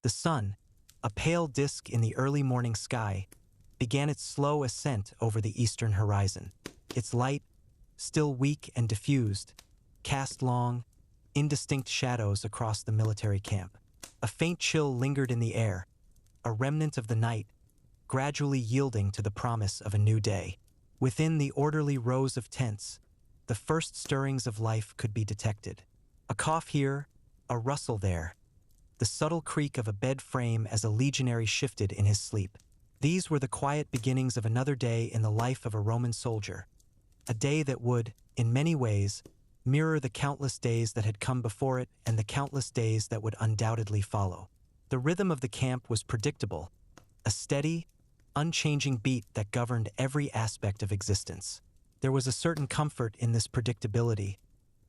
The sun, a pale disk in the early morning sky, began its slow ascent over the eastern horizon. Its light, still weak and diffused, cast long, indistinct shadows across the military camp. A faint chill lingered in the air, a remnant of the night, gradually yielding to the promise of a new day. Within the orderly rows of tents, the first stirrings of life could be detected. A cough here, a rustle there, the subtle creak of a bed frame as a legionary shifted in his sleep. These were the quiet beginnings of another day in the life of a Roman soldier, a day that would, in many ways, mirror the countless days that had come before it and the countless days that would undoubtedly follow. The rhythm of the camp was predictable, a steady, unchanging beat that governed every aspect of existence. There was a certain comfort in this predictability,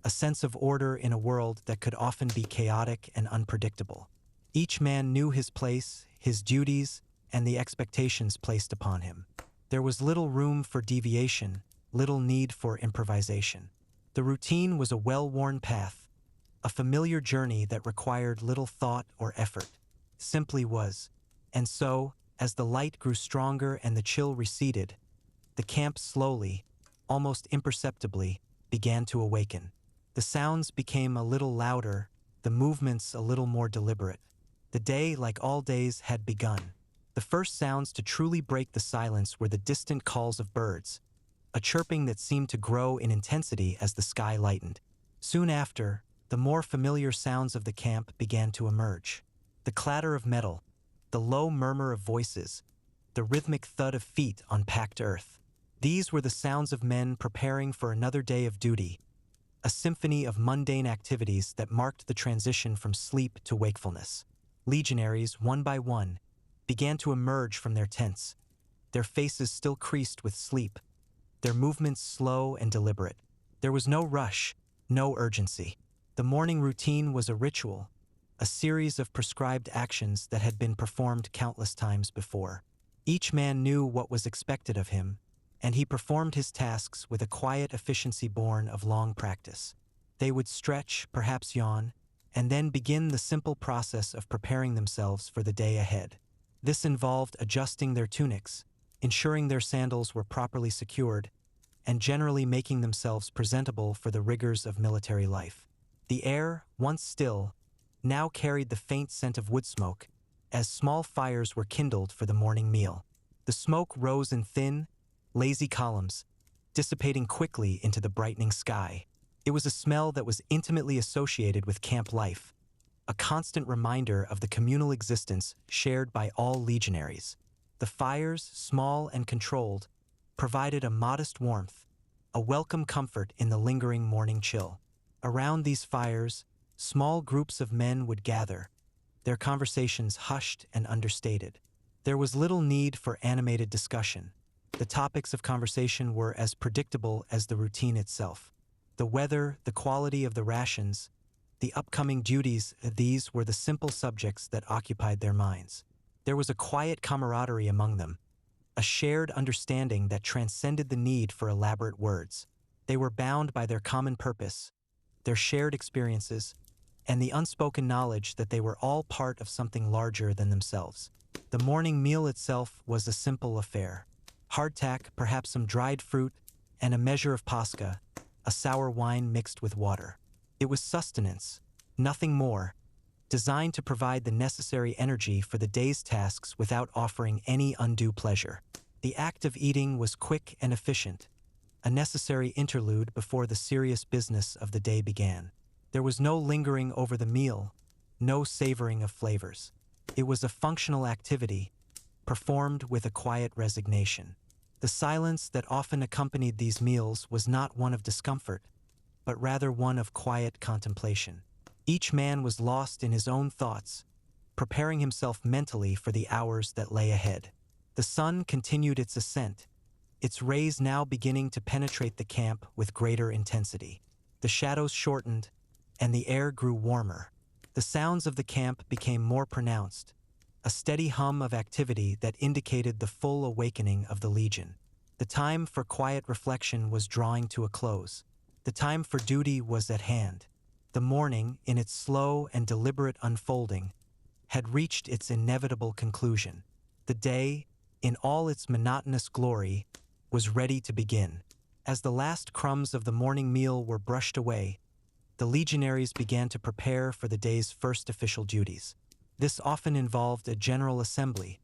a sense of order in a world that could often be chaotic and unpredictable. Each man knew his place, his duties, and the expectations placed upon him. There was little room for deviation, little need for improvisation. The routine was a well-worn path, a familiar journey that required little thought or effort. Simply was. And so, as the light grew stronger and the chill receded, the camp slowly, almost imperceptibly, began to awaken. The sounds became a little louder, the movements a little more deliberate. The day, like all days, had begun. The first sounds to truly break the silence were the distant calls of birds, a chirping that seemed to grow in intensity as the sky lightened. Soon after, the more familiar sounds of the camp began to emerge. The clatter of metal, the low murmur of voices, the rhythmic thud of feet on packed earth. These were the sounds of men preparing for another day of duty, a symphony of mundane activities that marked the transition from sleep to wakefulness. Legionaries, one by one, began to emerge from their tents, their faces still creased with sleep, their movements slow and deliberate. There was no rush, no urgency. The morning routine was a ritual, a series of prescribed actions that had been performed countless times before. Each man knew what was expected of him, and he performed his tasks with a quiet efficiency born of long practice. They would stretch, perhaps yawn, and then begin the simple process of preparing themselves for the day ahead. This involved adjusting their tunics, ensuring their sandals were properly secured, and generally making themselves presentable for the rigors of military life. The air, once still, now carried the faint scent of wood smoke, as small fires were kindled for the morning meal. The smoke rose in thin, lazy columns, dissipating quickly into the brightening sky. It was a smell that was intimately associated with camp life, a constant reminder of the communal existence shared by all legionaries. The fires, small and controlled, provided a modest warmth, a welcome comfort in the lingering morning chill. Around these fires, small groups of men would gather, their conversations hushed and understated. There was little need for animated discussion. The topics of conversation were as predictable as the routine itself. The weather, the quality of the rations, the upcoming duties, these were the simple subjects that occupied their minds. There was a quiet camaraderie among them, a shared understanding that transcended the need for elaborate words. They were bound by their common purpose, their shared experiences, and the unspoken knowledge that they were all part of something larger than themselves. The morning meal itself was a simple affair. Hardtack, perhaps some dried fruit, and a measure of pasca, a sour wine mixed with water. It was sustenance, nothing more, designed to provide the necessary energy for the day's tasks without offering any undue pleasure. The act of eating was quick and efficient, a necessary interlude before the serious business of the day began. There was no lingering over the meal, no savoring of flavors. It was a functional activity, performed with a quiet resignation. The silence that often accompanied these meals was not one of discomfort, but rather one of quiet contemplation. Each man was lost in his own thoughts, preparing himself mentally for the hours that lay ahead. The sun continued its ascent, its rays now beginning to penetrate the camp with greater intensity. The shadows shortened, and the air grew warmer. The sounds of the camp became more pronounced, a steady hum of activity that indicated the full awakening of the Legion. The time for quiet reflection was drawing to a close. The time for duty was at hand. The morning, in its slow and deliberate unfolding, had reached its inevitable conclusion. The day, in all its monotonous glory, was ready to begin. As the last crumbs of the morning meal were brushed away, the legionaries began to prepare for the day's first official duties. This often involved a general assembly,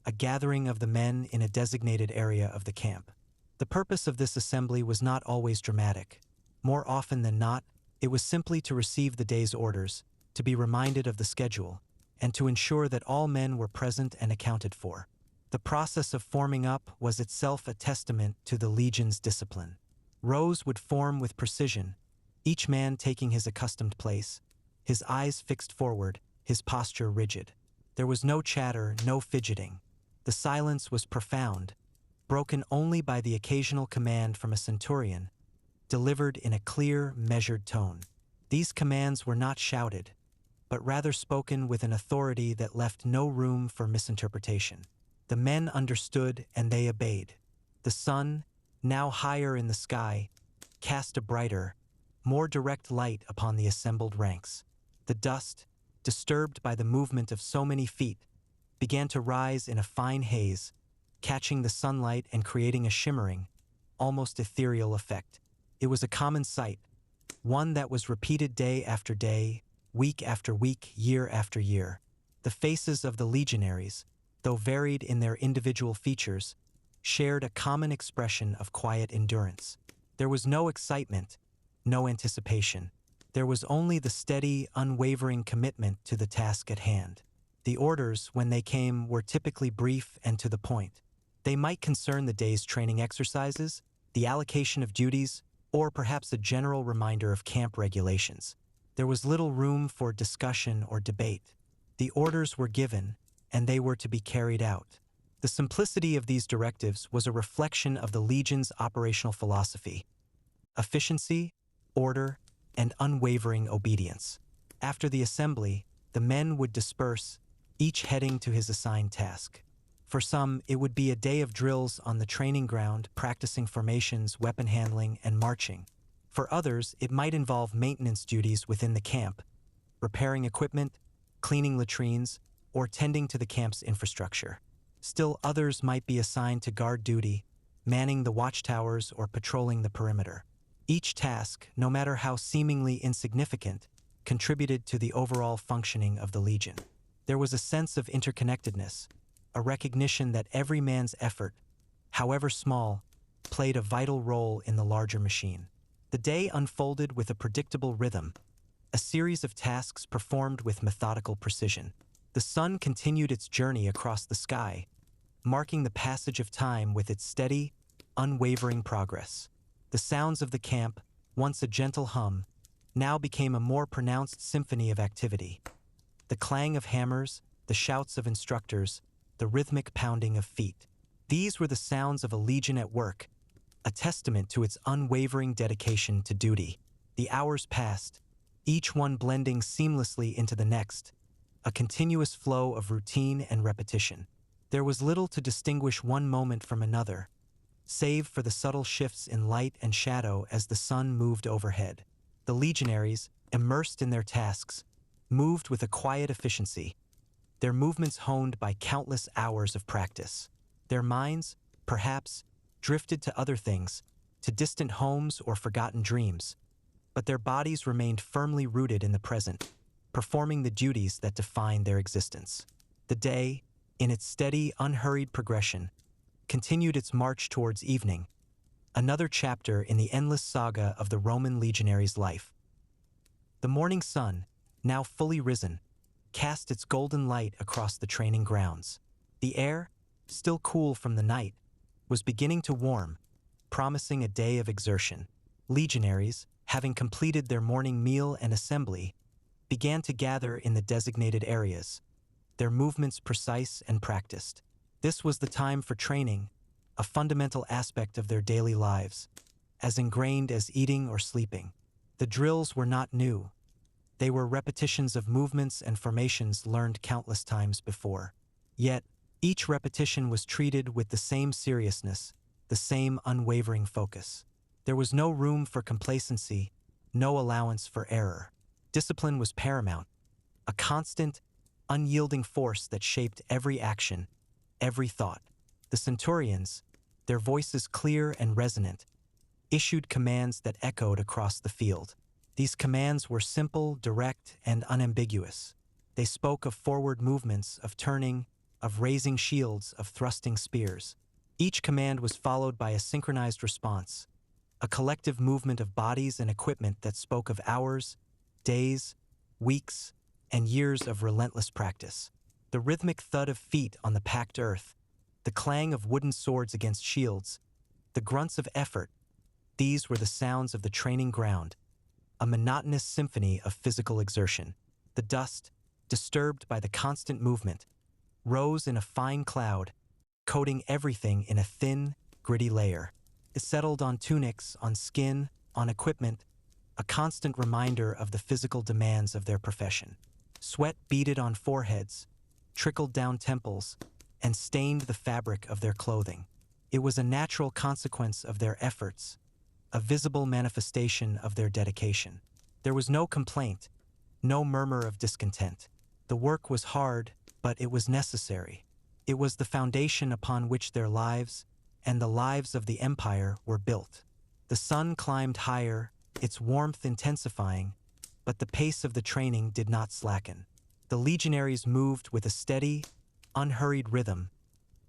a gathering of the men in a designated area of the camp. The purpose of this assembly was not always dramatic. More often than not, it was simply to receive the day's orders, to be reminded of the schedule, and to ensure that all men were present and accounted for. The process of forming up was itself a testament to the legion's discipline. Rows would form with precision, each man taking his accustomed place, his eyes fixed forward, his posture rigid. There was no chatter, no fidgeting. The silence was profound, broken only by the occasional command from a centurion, delivered in a clear, measured tone. These commands were not shouted, but rather spoken with an authority that left no room for misinterpretation. The men understood and they obeyed. The sun, now higher in the sky, cast a brighter, more direct light upon the assembled ranks. The dust, disturbed by the movement of so many feet, began to rise in a fine haze, catching the sunlight and creating a shimmering, almost ethereal effect. It was a common sight, one that was repeated day after day, week after week, year after year. The faces of the legionaries, though varied in their individual features, shared a common expression of quiet endurance. There was no excitement, no anticipation. There was only the steady, unwavering commitment to the task at hand. The orders, when they came, were typically brief and to the point. They might concern the day's training exercises, the allocation of duties, or perhaps a general reminder of camp regulations. There was little room for discussion or debate. The orders were given, and they were to be carried out. The simplicity of these directives was a reflection of the Legion's operational philosophy: efficiency, order, and unwavering obedience. After the assembly, the men would disperse, each heading to his assigned task. For some, it would be a day of drills on the training ground, practicing formations, weapon handling, and marching. For others, it might involve maintenance duties within the camp, repairing equipment, cleaning latrines, or tending to the camp's infrastructure. Still others might be assigned to guard duty, manning the watchtowers or patrolling the perimeter. Each task, no matter how seemingly insignificant, contributed to the overall functioning of the Legion. There was a sense of interconnectedness, a recognition that every man's effort, however small, played a vital role in the larger machine. The day unfolded with a predictable rhythm, a series of tasks performed with methodical precision. The sun continued its journey across the sky, marking the passage of time with its steady, unwavering progress. The sounds of the camp, once a gentle hum, now became a more pronounced symphony of activity. The clang of hammers, the shouts of instructors, the rhythmic pounding of feet. These were the sounds of a legion at work, a testament to its unwavering dedication to duty. The hours passed, each one blending seamlessly into the next, a continuous flow of routine and repetition. There was little to distinguish one moment from another, save for the subtle shifts in light and shadow as the sun moved overhead. The legionaries, immersed in their tasks, moved with a quiet efficiency, their movements honed by countless hours of practice. Their minds, perhaps, drifted to other things, to distant homes or forgotten dreams, but their bodies remained firmly rooted in the present, performing the duties that defined their existence. The day, in its steady, unhurried progression, continued its march towards evening, another chapter in the endless saga of the Roman legionary's life. The morning sun, now fully risen, cast its golden light across the training grounds. The air, still cool from the night, was beginning to warm, promising a day of exertion. Legionaries, having completed their morning meal and assembly, began to gather in the designated areas, their movements precise and practiced. This was the time for training, a fundamental aspect of their daily lives, as ingrained as eating or sleeping. The drills were not new. They were repetitions of movements and formations learned countless times before. Yet, each repetition was treated with the same seriousness, the same unwavering focus. There was no room for complacency, no allowance for error. Discipline was paramount, a constant, unyielding force that shaped every action, every thought. The centurions, their voices clear and resonant, issued commands that echoed across the field. These commands were simple, direct, and unambiguous. They spoke of forward movements, of turning, of raising shields, of thrusting spears. Each command was followed by a synchronized response, a collective movement of bodies and equipment that spoke of hours, days, weeks, and years of relentless practice. The rhythmic thud of feet on the packed earth, the clang of wooden swords against shields, the grunts of effort, these were the sounds of the training ground, a monotonous symphony of physical exertion. The dust, disturbed by the constant movement, rose in a fine cloud, coating everything in a thin, gritty layer. It settled on tunics, on skin, on equipment, a constant reminder of the physical demands of their profession. Sweat beaded on foreheads, trickled down temples, and stained the fabric of their clothing. It was a natural consequence of their efforts, a visible manifestation of their dedication. There was no complaint, no murmur of discontent. The work was hard, but it was necessary. It was the foundation upon which their lives and the lives of the empire were built. The sun climbed higher, its warmth intensifying, but the pace of the training did not slacken. The legionaries moved with a steady, unhurried rhythm,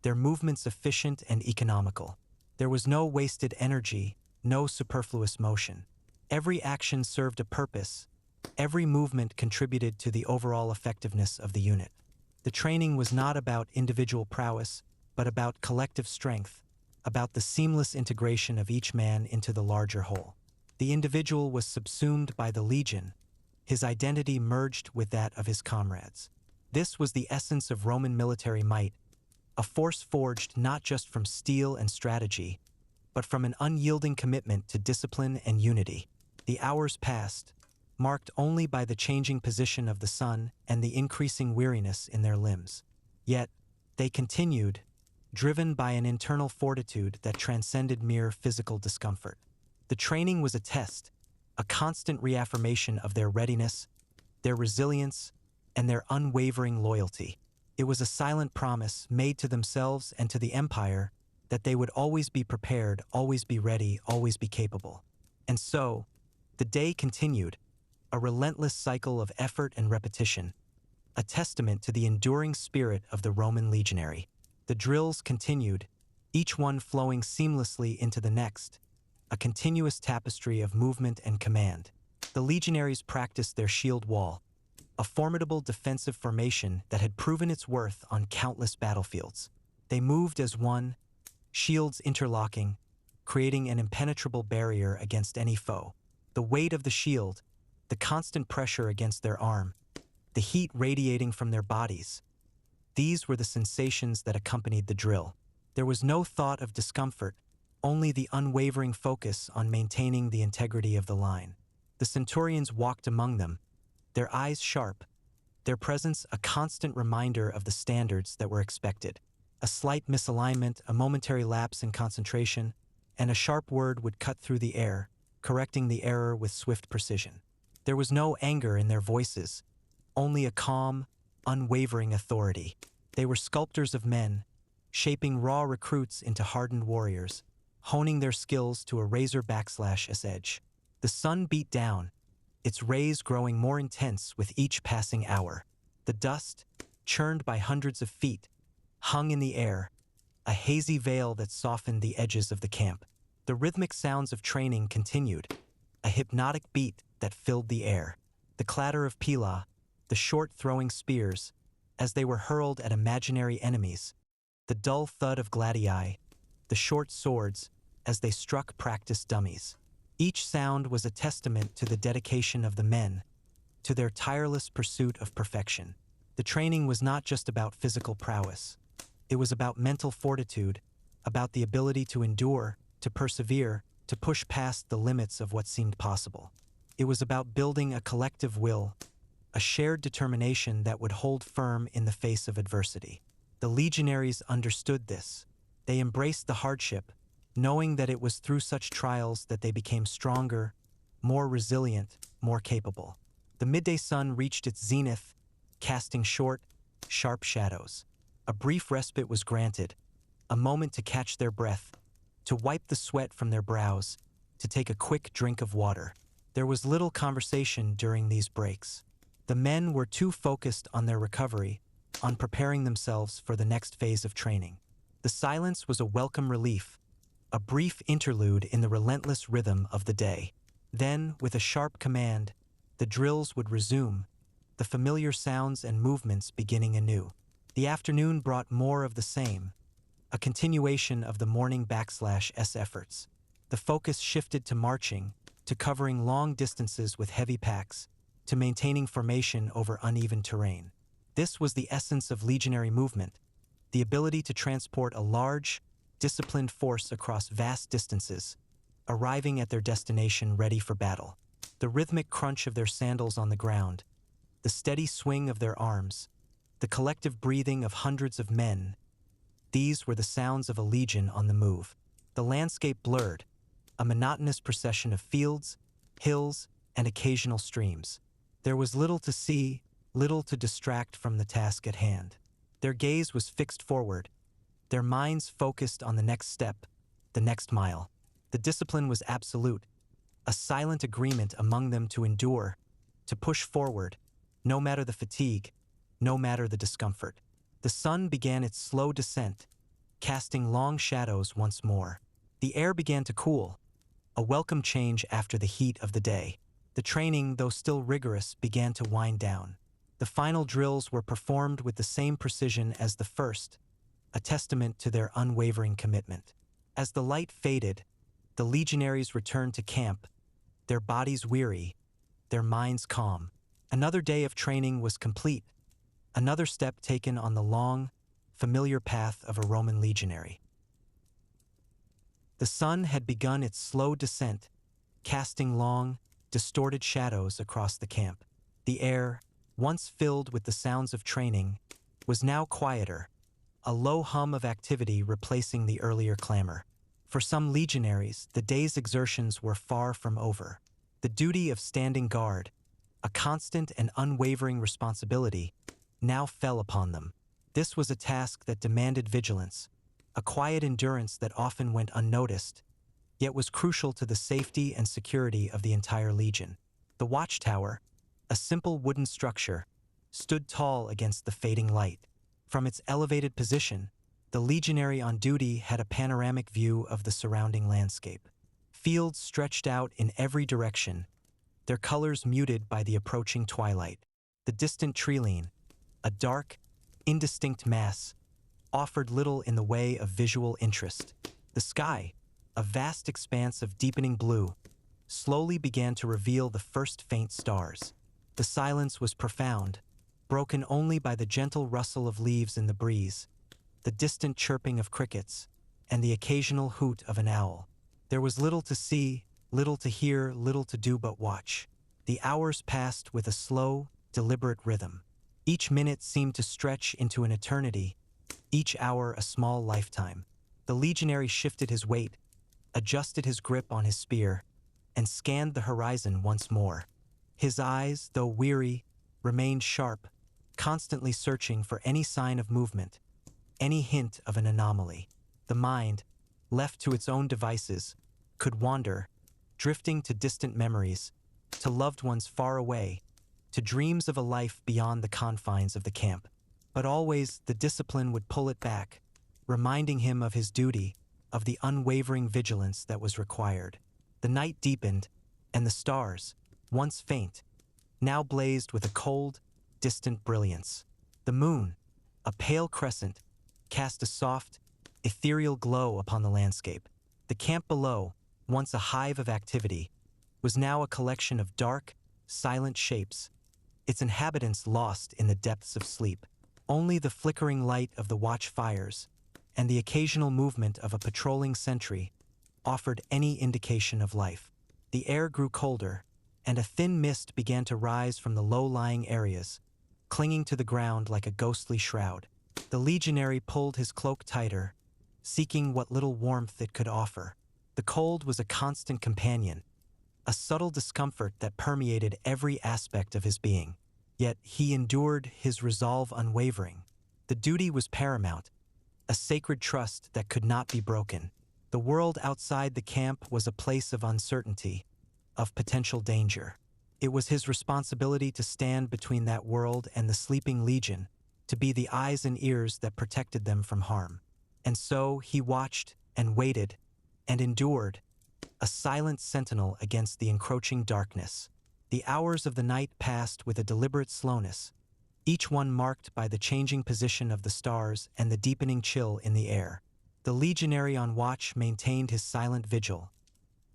their movements efficient and economical. There was no wasted energy, no superfluous motion. Every action served a purpose, every movement contributed to the overall effectiveness of the unit. The training was not about individual prowess, but about collective strength, about the seamless integration of each man into the larger whole. The individual was subsumed by the legion, his identity merged with that of his comrades. This was the essence of Roman military might, a force forged not just from steel and strategy, but from an unyielding commitment to discipline and unity. The hours passed, marked only by the changing position of the sun and the increasing weariness in their limbs. Yet, they continued, driven by an internal fortitude that transcended mere physical discomfort. The training was a test, a constant reaffirmation of their readiness, their resilience, and their unwavering loyalty. It was a silent promise made to themselves and to the empire that they would always be prepared, always be ready, always be capable. And so, the day continued, a relentless cycle of effort and repetition, a testament to the enduring spirit of the Roman legionary. The drills continued, each one flowing seamlessly into the next, a continuous tapestry of movement and command. The legionaries practiced their shield wall, a formidable defensive formation that had proven its worth on countless battlefields. They moved as one, shields interlocking, creating an impenetrable barrier against any foe. The weight of the shield, the constant pressure against their arm, the heat radiating from their bodies, these were the sensations that accompanied the drill. There was no thought of discomfort, only the unwavering focus on maintaining the integrity of the line. The centurions walked among them, their eyes sharp, their presence a constant reminder of the standards that were expected. A slight misalignment, a momentary lapse in concentration, and a sharp word would cut through the air, correcting the error with swift precision. There was no anger in their voices, only a calm, unwavering authority. They were sculptors of men, shaping raw recruits into hardened warriors, honing their skills to a razor-backslash edge. The sun beat down, its rays growing more intense with each passing hour. The dust, churned by hundreds of feet, hung in the air, a hazy veil that softened the edges of the camp. The rhythmic sounds of training continued, a hypnotic beat that filled the air. The clatter of pila, the short throwing spears, as they were hurled at imaginary enemies, the dull thud of gladii, the short swords, as they struck practiced dummies. Each sound was a testament to the dedication of the men, to their tireless pursuit of perfection. The training was not just about physical prowess. It was about mental fortitude, about the ability to endure, to persevere, to push past the limits of what seemed possible. It was about building a collective will, a shared determination that would hold firm in the face of adversity. The legionaries understood this. They embraced the hardship, knowing that it was through such trials that they became stronger, more resilient, more capable. The midday sun reached its zenith, casting short, sharp shadows. A brief respite was granted, a moment to catch their breath, to wipe the sweat from their brows, to take a quick drink of water. There was little conversation during these breaks. The men were too focused on their recovery, on preparing themselves for the next phase of training. The silence was a welcome relief, a brief interlude in the relentless rhythm of the day. Then, with a sharp command, the drills would resume, the familiar sounds and movements beginning anew. The afternoon brought more of the same, a continuation of the morning/s efforts. The focus shifted to marching, to covering long distances with heavy packs, to maintaining formation over uneven terrain. This was the essence of legionary movement, the ability to transport a large, disciplined force across vast distances, arriving at their destination ready for battle. The rhythmic crunch of their sandals on the ground, the steady swing of their arms, the collective breathing of hundreds of men, these were the sounds of a legion on the move. The landscape blurred, a monotonous procession of fields, hills, and occasional streams. There was little to see, little to distract from the task at hand. Their gaze was fixed forward, their minds focused on the next step, the next mile. The discipline was absolute, a silent agreement among them to endure, to push forward, no matter the fatigue, no matter the discomfort. The sun began its slow descent, casting long shadows once more. The air began to cool, a welcome change after the heat of the day. The training, though still rigorous, began to wind down. The final drills were performed with the same precision as the first, a testament to their unwavering commitment. As the light faded, the legionaries returned to camp, their bodies weary, their minds calm. Another day of training was complete, another step taken on the long, familiar path of a Roman legionary. The sun had begun its slow descent, casting long, distorted shadows across the camp. The air, once filled with the sounds of training, was now quieter, a low hum of activity replacing the earlier clamor. For some legionaries, the day's exertions were far from over. The duty of standing guard, a constant and unwavering responsibility, now fell upon them. This was a task that demanded vigilance, a quiet endurance that often went unnoticed, yet was crucial to the safety and security of the entire legion. The watchtower, a simple wooden structure, stood tall against the fading light. From its elevated position, the legionary on duty had a panoramic view of the surrounding landscape. Fields stretched out in every direction, their colors muted by the approaching twilight. The distant treeline, a dark, indistinct mass, offered little in the way of visual interest. The sky, a vast expanse of deepening blue, slowly began to reveal the first faint stars. The silence was profound, broken only by the gentle rustle of leaves in the breeze, the distant chirping of crickets, and the occasional hoot of an owl. There was little to see, little to hear, little to do but watch. The hours passed with a slow, deliberate rhythm. Each minute seemed to stretch into an eternity, each hour a small lifetime. The legionary shifted his weight, adjusted his grip on his spear, and scanned the horizon once more. His eyes, though weary, remained sharp, constantly searching for any sign of movement, any hint of an anomaly. The mind, left to its own devices, could wander, drifting to distant memories, to loved ones far away, to dreams of a life beyond the confines of the camp. But always the discipline would pull it back, reminding him of his duty, of the unwavering vigilance that was required. The night deepened, and the stars, once faint, now blazed with a cold, distant brilliance. The moon, a pale crescent, cast a soft, ethereal glow upon the landscape. The camp below, once a hive of activity, was now a collection of dark, silent shapes, its inhabitants lost in the depths of sleep. Only the flickering light of the watch fires and the occasional movement of a patrolling sentry offered any indication of life. The air grew colder, and a thin mist began to rise from the low-lying areas, clinging to the ground like a ghostly shroud. The legionary pulled his cloak tighter, seeking what little warmth it could offer. The cold was a constant companion, a subtle discomfort that permeated every aspect of his being. Yet he endured, his resolve unwavering. The duty was paramount, a sacred trust that could not be broken. The world outside the camp was a place of uncertainty, of potential danger. It was his responsibility to stand between that world and the sleeping legion, to be the eyes and ears that protected them from harm. And so he watched and waited and endured, a silent sentinel against the encroaching darkness. The hours of the night passed with a deliberate slowness, each one marked by the changing position of the stars and the deepening chill in the air. The legionary on watch maintained his silent vigil,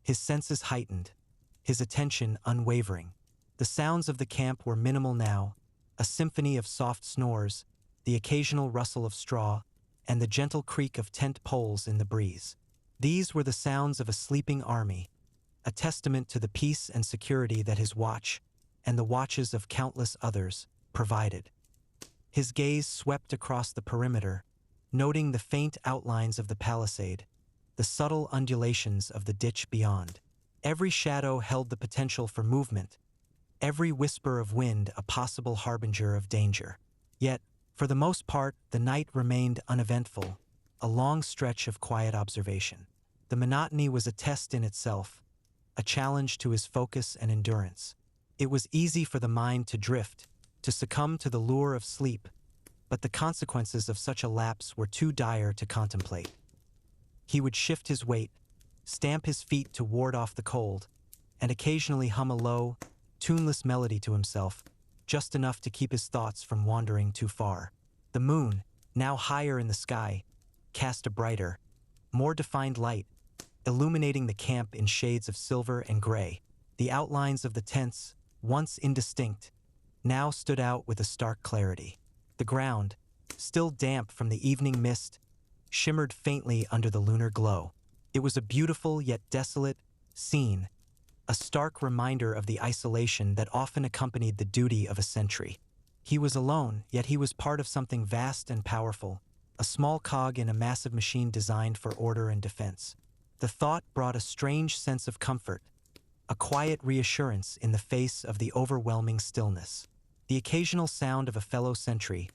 his senses heightened, his attention unwavering. The sounds of the camp were minimal now, a symphony of soft snores, the occasional rustle of straw, and the gentle creak of tent poles in the breeze. These were the sounds of a sleeping army, a testament to the peace and security that his watch, and the watches of countless others, provided. His gaze swept across the perimeter, noting the faint outlines of the palisade, the subtle undulations of the ditch beyond. Every shadow held the potential for movement, every whisper of wind a possible harbinger of danger. Yet, for the most part, the night remained uneventful, a long stretch of quiet observation. The monotony was a test in itself, a challenge to his focus and endurance. It was easy for the mind to drift, to succumb to the lure of sleep, but the consequences of such a lapse were too dire to contemplate. He would shift his weight, stamp his feet to ward off the cold, and occasionally hum a low, tuneless melody to himself, just enough to keep his thoughts from wandering too far. The moon, now higher in the sky, cast a brighter, more defined light, illuminating the camp in shades of silver and gray. The outlines of the tents, once indistinct, now stood out with a stark clarity. The ground, still damp from the evening mist, shimmered faintly under the lunar glow. It was a beautiful yet desolate scene, a stark reminder of the isolation that often accompanied the duty of a sentry. He was alone, yet he was part of something vast and powerful, a small cog in a massive machine designed for order and defense. The thought brought a strange sense of comfort, a quiet reassurance in the face of the overwhelming stillness. The occasional sound of a fellow sentry,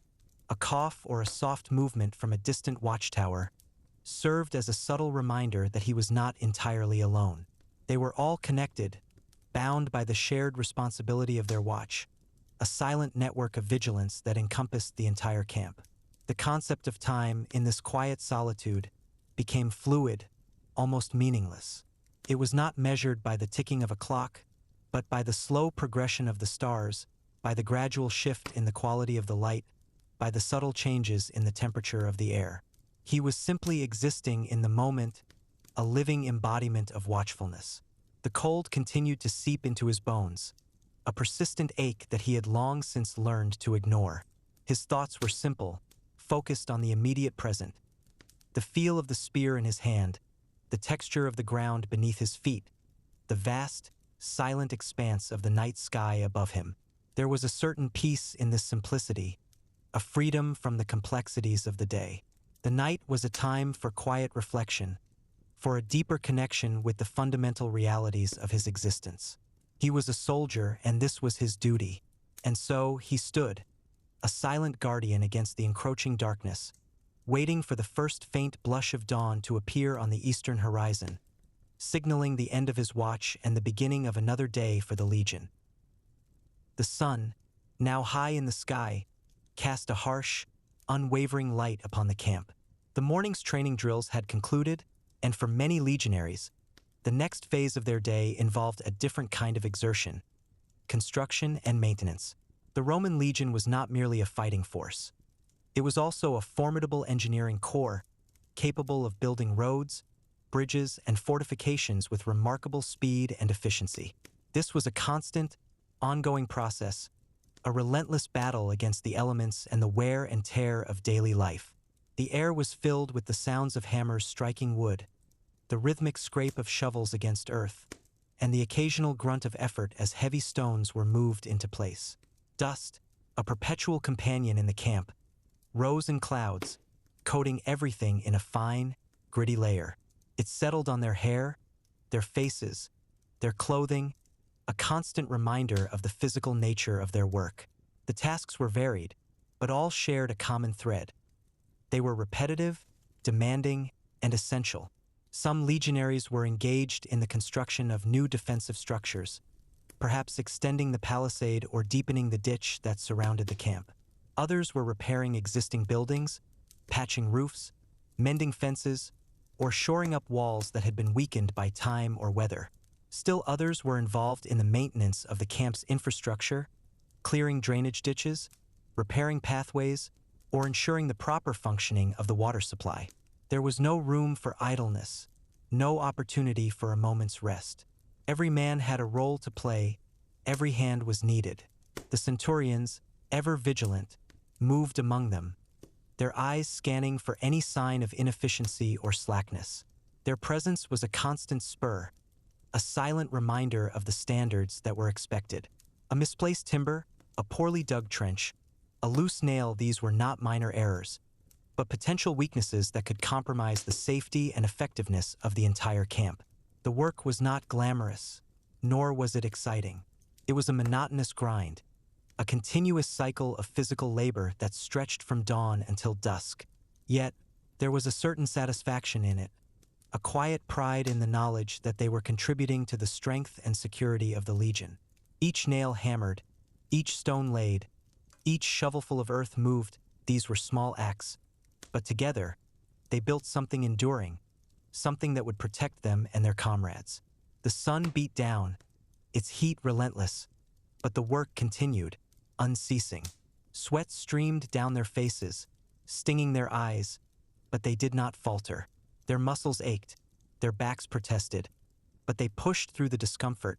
a cough or a soft movement from a distant watchtower, served as a subtle reminder that he was not entirely alone. They were all connected, bound by the shared responsibility of their watch, a silent network of vigilance that encompassed the entire camp. The concept of time in this quiet solitude became fluid, almost meaningless. It was not measured by the ticking of a clock, but by the slow progression of the stars, by the gradual shift in the quality of the light, by the subtle changes in the temperature of the air. He was simply existing in the moment, a living embodiment of watchfulness. The cold continued to seep into his bones, a persistent ache that he had long since learned to ignore. His thoughts were simple, focused on the immediate present. The feel of the spear in his hand, the texture of the ground beneath his feet, the vast, silent expanse of the night sky above him. There was a certain peace in this simplicity, a freedom from the complexities of the day. The night was a time for quiet reflection, for a deeper connection with the fundamental realities of his existence. He was a soldier, and this was his duty. And so he stood, a silent guardian against the encroaching darkness, waiting for the first faint blush of dawn to appear on the eastern horizon, signaling the end of his watch and the beginning of another day for the Legion. The sun, now high in the sky, cast a harsh, unwavering light upon the camp. The morning's training drills had concluded, and for many legionaries, the next phase of their day involved a different kind of exertion: construction and maintenance. The Roman legion was not merely a fighting force. It was also a formidable engineering corps, capable of building roads, bridges, and fortifications with remarkable speed and efficiency. This was a constant, ongoing process, a relentless battle against the elements and the wear and tear of daily life. The air was filled with the sounds of hammers striking wood, the rhythmic scrape of shovels against earth, and the occasional grunt of effort as heavy stones were moved into place. Dust, a perpetual companion in the camp, rose in clouds, coating everything in a fine, gritty layer. It settled on their hair, their faces, their clothing, a constant reminder of the physical nature of their work. The tasks were varied, but all shared a common thread. They were repetitive, demanding, and essential. Some legionaries were engaged in the construction of new defensive structures, perhaps extending the palisade or deepening the ditch that surrounded the camp. Others were repairing existing buildings, patching roofs, mending fences, or shoring up walls that had been weakened by time or weather. Still others were involved in the maintenance of the camp's infrastructure, clearing drainage ditches, repairing pathways, or ensuring the proper functioning of the water supply. There was no room for idleness, no opportunity for a moment's rest. Every man had a role to play, every hand was needed. The centurions, ever vigilant, moved among them, their eyes scanning for any sign of inefficiency or slackness. Their presence was a constant spur, a silent reminder of the standards that were expected. A misplaced timber, a poorly dug trench, a loose nail, these were not minor errors, but potential weaknesses that could compromise the safety and effectiveness of the entire camp. The work was not glamorous, nor was it exciting. It was a monotonous grind, a continuous cycle of physical labor that stretched from dawn until dusk. Yet, there was a certain satisfaction in it, a quiet pride in the knowledge that they were contributing to the strength and security of the Legion. Each nail hammered, each stone laid, each shovelful of earth moved, these were small acts, but together, they built something enduring, something that would protect them and their comrades. The sun beat down, its heat relentless, but the work continued, unceasing. Sweat streamed down their faces, stinging their eyes, but they did not falter. Their muscles ached, their backs protested, but they pushed through the discomfort,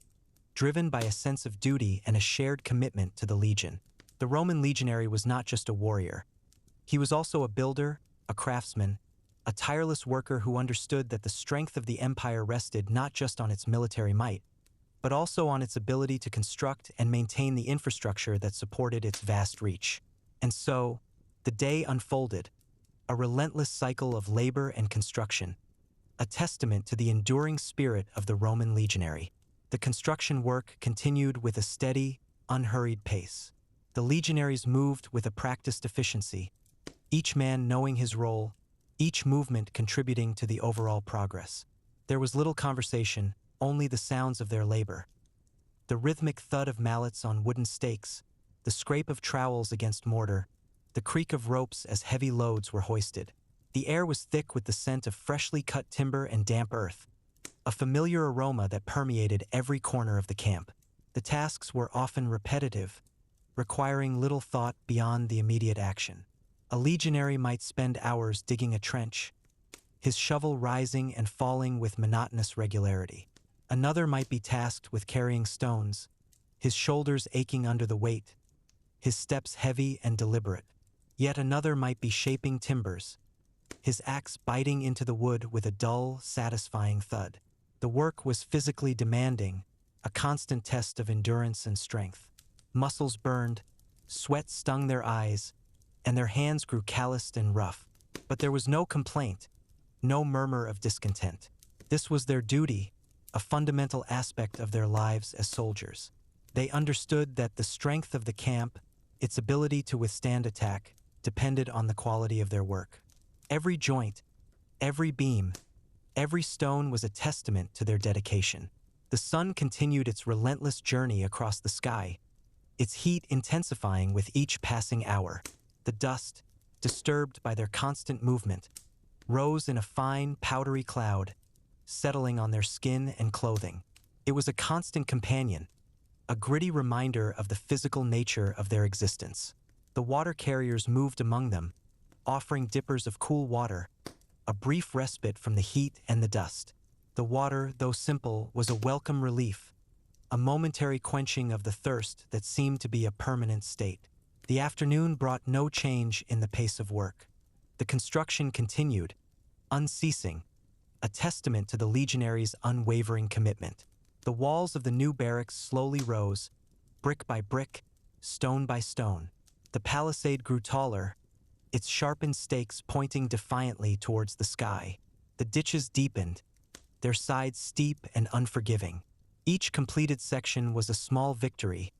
driven by a sense of duty and a shared commitment to the Legion. The Roman legionary was not just a warrior. He was also a builder, a craftsman, a tireless worker who understood that the strength of the empire rested not just on its military might, but also on its ability to construct and maintain the infrastructure that supported its vast reach. And so, the day unfolded, a relentless cycle of labor and construction, a testament to the enduring spirit of the Roman legionary. The construction work continued with a steady, unhurried pace. The legionaries moved with a practiced efficiency, each man knowing his role, each movement contributing to the overall progress. There was little conversation, only the sounds of their labor. The rhythmic thud of mallets on wooden stakes, the scrape of trowels against mortar, the creak of ropes as heavy loads were hoisted. The air was thick with the scent of freshly cut timber and damp earth, a familiar aroma that permeated every corner of the camp. The tasks were often repetitive, requiring little thought beyond the immediate action. A legionary might spend hours digging a trench, his shovel rising and falling with monotonous regularity. Another might be tasked with carrying stones, his shoulders aching under the weight, his steps heavy and deliberate. Yet another might be shaping timbers, his axe biting into the wood with a dull, satisfying thud. The work was physically demanding, a constant test of endurance and strength. Muscles burned, sweat stung their eyes, and their hands grew calloused and rough. But there was no complaint, no murmur of discontent. This was their duty, a fundamental aspect of their lives as soldiers. They understood that the strength of the camp, its ability to withstand attack, depended on the quality of their work. Every joint, every beam, every stone was a testament to their dedication. The sun continued its relentless journey across the sky, its heat intensifying with each passing hour. The dust, disturbed by their constant movement, rose in a fine, powdery cloud, settling on their skin and clothing. It was a constant companion, a gritty reminder of the physical nature of their existence. The water carriers moved among them, offering dippers of cool water, a brief respite from the heat and the dust. The water, though simple, was a welcome relief, a momentary quenching of the thirst that seemed to be a permanent state. The afternoon brought no change in the pace of work. The construction continued, unceasing, a testament to the legionaries' unwavering commitment. The walls of the new barracks slowly rose, brick by brick, stone by stone. The palisade grew taller, its sharpened stakes pointing defiantly towards the sky. The ditches deepened, their sides steep and unforgiving. Each completed section was a small victory,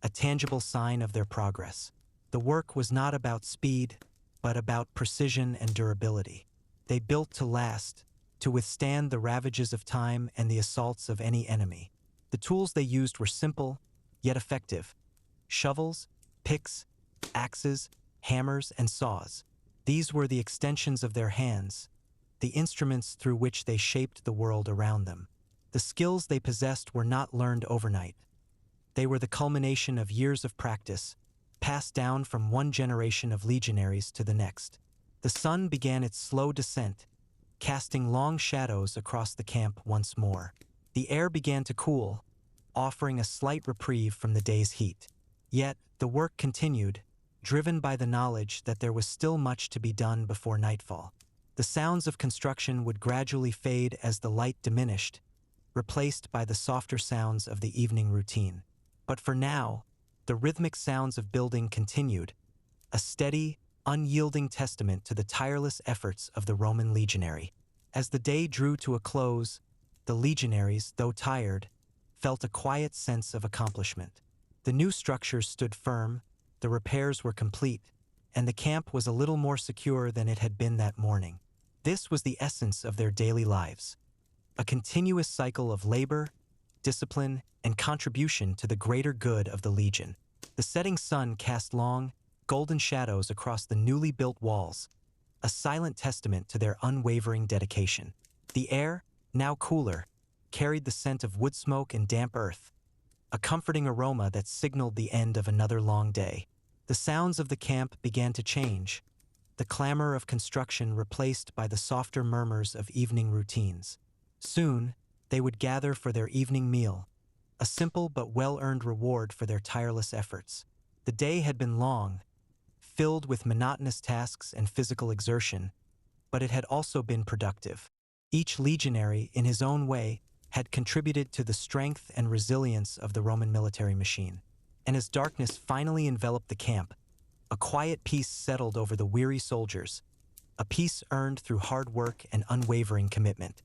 a tangible sign of their progress. The work was not about speed, but about precision and durability. They built to last, to withstand the ravages of time and the assaults of any enemy. The tools they used were simple, yet effective. Shovels, picks, axes, hammers, and saws. These were the extensions of their hands, the instruments through which they shaped the world around them. The skills they possessed were not learned overnight. They were the culmination of years of practice, passed down from one generation of legionaries to the next. The sun began its slow descent, casting long shadows across the camp once more. The air began to cool, offering a slight reprieve from the day's heat. Yet, the work continued, driven by the knowledge that there was still much to be done before nightfall. The sounds of construction would gradually fade as the light diminished, replaced by the softer sounds of the evening routine. But for now, the rhythmic sounds of building continued, a steady, unyielding testament to the tireless efforts of the Roman legionary. As the day drew to a close, the legionaries, though tired, felt a quiet sense of accomplishment. The new structures stood firm, the repairs were complete, and the camp was a little more secure than it had been that morning. This was the essence of their daily lives, a continuous cycle of labor, discipline, and contribution to the greater good of the legion. The setting sun cast long, golden shadows across the newly built walls, a silent testament to their unwavering dedication. The air, now cooler, carried the scent of wood smoke and damp earth, a comforting aroma that signaled the end of another long day. The sounds of the camp began to change, the clamor of construction replaced by the softer murmurs of evening routines. Soon, they would gather for their evening meal, a simple but well-earned reward for their tireless efforts. The day had been long, filled with monotonous tasks and physical exertion, but it had also been productive. Each legionary, in his own way, had contributed to the strength and resilience of the Roman military machine. And as darkness finally enveloped the camp, a quiet peace settled over the weary soldiers, a peace earned through hard work and unwavering commitment.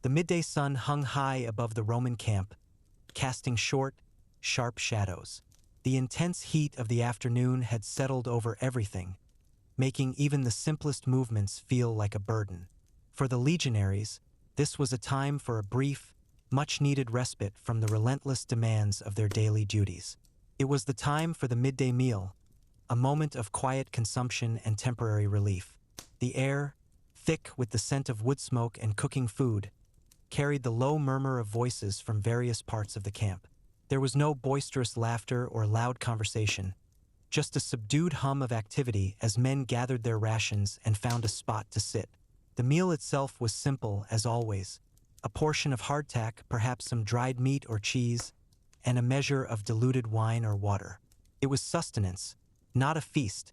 The midday sun hung high above the Roman camp, casting short, sharp shadows. The intense heat of the afternoon had settled over everything, making even the simplest movements feel like a burden. For the legionaries, this was a time for a brief, much-needed respite from the relentless demands of their daily duties. It was the time for the midday meal, a moment of quiet consumption and temporary relief. The air, thick with the scent of wood smoke and cooking food, carried the low murmur of voices from various parts of the camp. There was no boisterous laughter or loud conversation, just a subdued hum of activity as men gathered their rations and found a spot to sit. The meal itself was simple as always, a portion of hardtack, perhaps some dried meat or cheese, and a measure of diluted wine or water. It was sustenance, not a feast,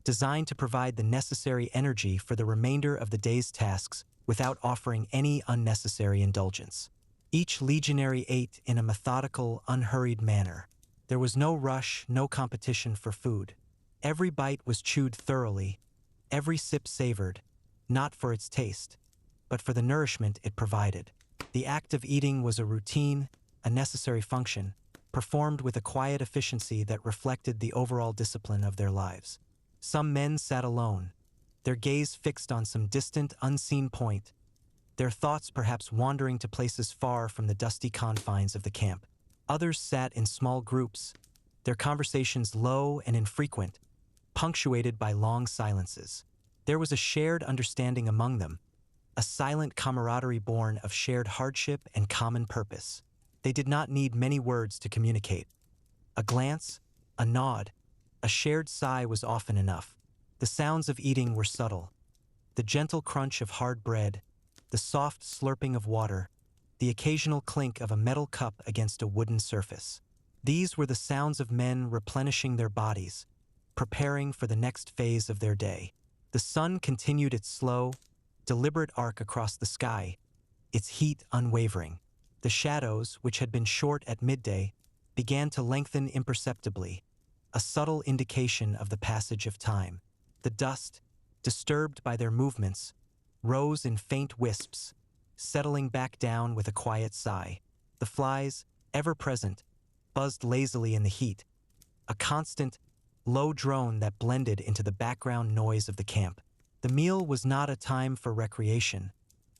designed to provide the necessary energy for the remainder of the day's tasks without offering any unnecessary indulgence. Each legionary ate in a methodical, unhurried manner. There was no rush, no competition for food. Every bite was chewed thoroughly, every sip savored, not for its taste, but for the nourishment it provided. The act of eating was a routine, a necessary function, performed with a quiet efficiency that reflected the overall discipline of their lives. Some men sat alone, their gaze fixed on some distant, unseen point, their thoughts perhaps wandering to places far from the dusty confines of the camp. Others sat in small groups, their conversations low and infrequent, punctuated by long silences. There was a shared understanding among them, a silent camaraderie born of shared hardship and common purpose. They did not need many words to communicate. A glance, a nod, a shared sigh was often enough. The sounds of eating were subtle. The gentle crunch of hard bread, the soft slurping of water, the occasional clink of a metal cup against a wooden surface. These were the sounds of men replenishing their bodies, preparing for the next phase of their day. The sun continued its slow, deliberate arc across the sky, its heat unwavering. The shadows, which had been short at midday, began to lengthen imperceptibly, a subtle indication of the passage of time. The dust, disturbed by their movements, rose in faint wisps, settling back down with a quiet sigh. The flies, ever present, buzzed lazily in the heat, a constant, low drone that blended into the background noise of the camp. The meal was not a time for recreation,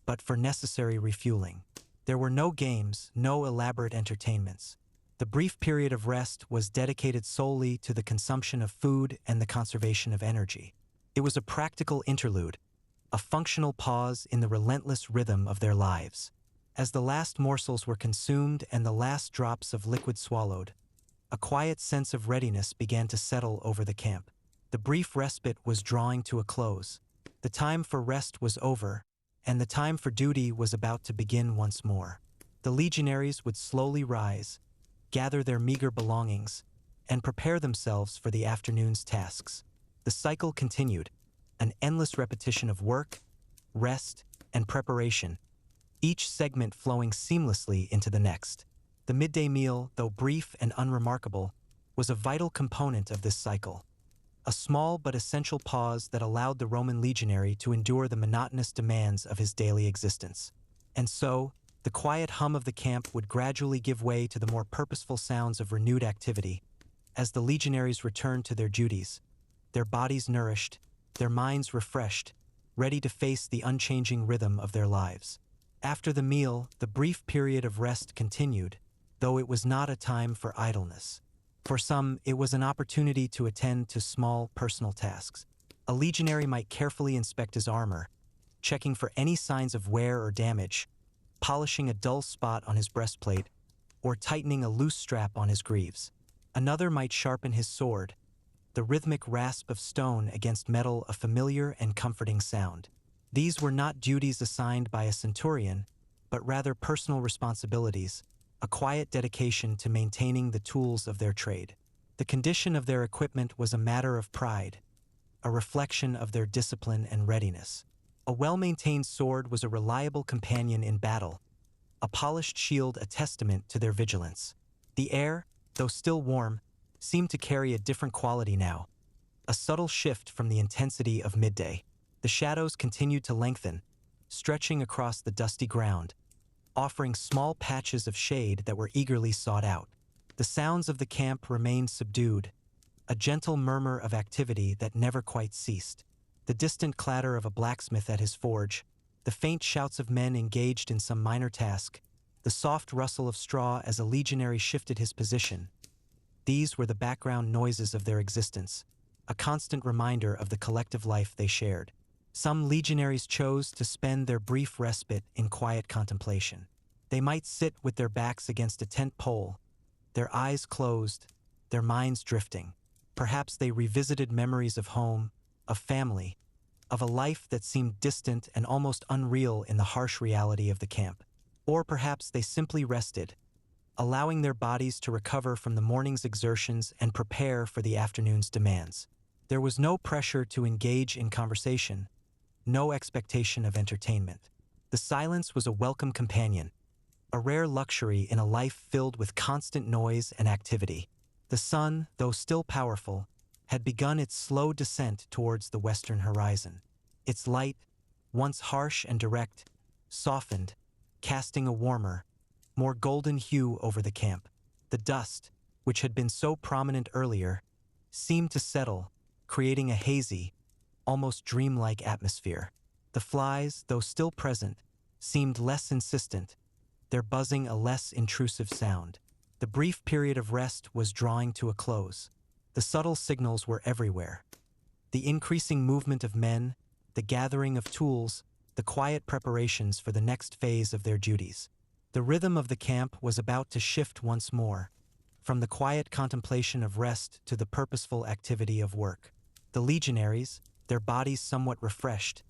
but for necessary refueling. There were no games, no elaborate entertainments. The brief period of rest was dedicated solely to the consumption of food and the conservation of energy. It was a practical interlude, a functional pause in the relentless rhythm of their lives. As the last morsels were consumed and the last drops of liquid swallowed, a quiet sense of readiness began to settle over the camp. The brief respite was drawing to a close. The time for rest was over, and the time for duty was about to begin once more. The legionaries would slowly rise, gather their meager belongings, and prepare themselves for the afternoon's tasks. The cycle continued, an endless repetition of work, rest, and preparation, each segment flowing seamlessly into the next. The midday meal, though brief and unremarkable, was a vital component of this cycle, a small but essential pause that allowed the Roman legionary to endure the monotonous demands of his daily existence. And so, the quiet hum of the camp would gradually give way to the more purposeful sounds of renewed activity. As the legionaries returned to their duties, their bodies nourished, their minds refreshed, ready to face the unchanging rhythm of their lives. After the meal, the brief period of rest continued, though it was not a time for idleness. For some, it was an opportunity to attend to small personal tasks. A legionary might carefully inspect his armor, checking for any signs of wear or damage, polishing a dull spot on his breastplate, or tightening a loose strap on his greaves. Another might sharpen his sword, the rhythmic rasp of stone against metal a familiar and comforting sound. These were not duties assigned by a centurion, but rather personal responsibilities, a quiet dedication to maintaining the tools of their trade. The condition of their equipment was a matter of pride, a reflection of their discipline and readiness. A well-maintained sword was a reliable companion in battle, a polished shield a testament to their vigilance. The air, though still warm, seemed to carry a different quality now, a subtle shift from the intensity of midday. The shadows continued to lengthen, stretching across the dusty ground, offering small patches of shade that were eagerly sought out. The sounds of the camp remained subdued, a gentle murmur of activity that never quite ceased. The distant clatter of a blacksmith at his forge, the faint shouts of men engaged in some minor task, the soft rustle of straw as a legionary shifted his position. These were the background noises of their existence, a constant reminder of the collective life they shared. Some legionaries chose to spend their brief respite in quiet contemplation. They might sit with their backs against a tent pole, their eyes closed, their minds drifting. Perhaps they revisited memories of home, of family, of a life that seemed distant and almost unreal in the harsh reality of the camp. Or perhaps they simply rested, allowing their bodies to recover from the morning's exertions and prepare for the afternoon's demands. There was no pressure to engage in conversation, no expectation of entertainment. The silence was a welcome companion, a rare luxury in a life filled with constant noise and activity. The sun, though still powerful, had begun its slow descent towards the western horizon. Its light, once harsh and direct, softened, casting a warmer, more golden hue over the camp. The dust, which had been so prominent earlier, seemed to settle, creating a hazy, almost dreamlike atmosphere. The flies, though still present, seemed less insistent, their buzzing a less intrusive sound. The brief period of rest was drawing to a close. The subtle signals were everywhere. The increasing movement of men, the gathering of tools, the quiet preparations for the next phase of their duties. The rhythm of the camp was about to shift once more, from the quiet contemplation of rest to the purposeful activity of work. The legionaries, their bodies somewhat refreshed,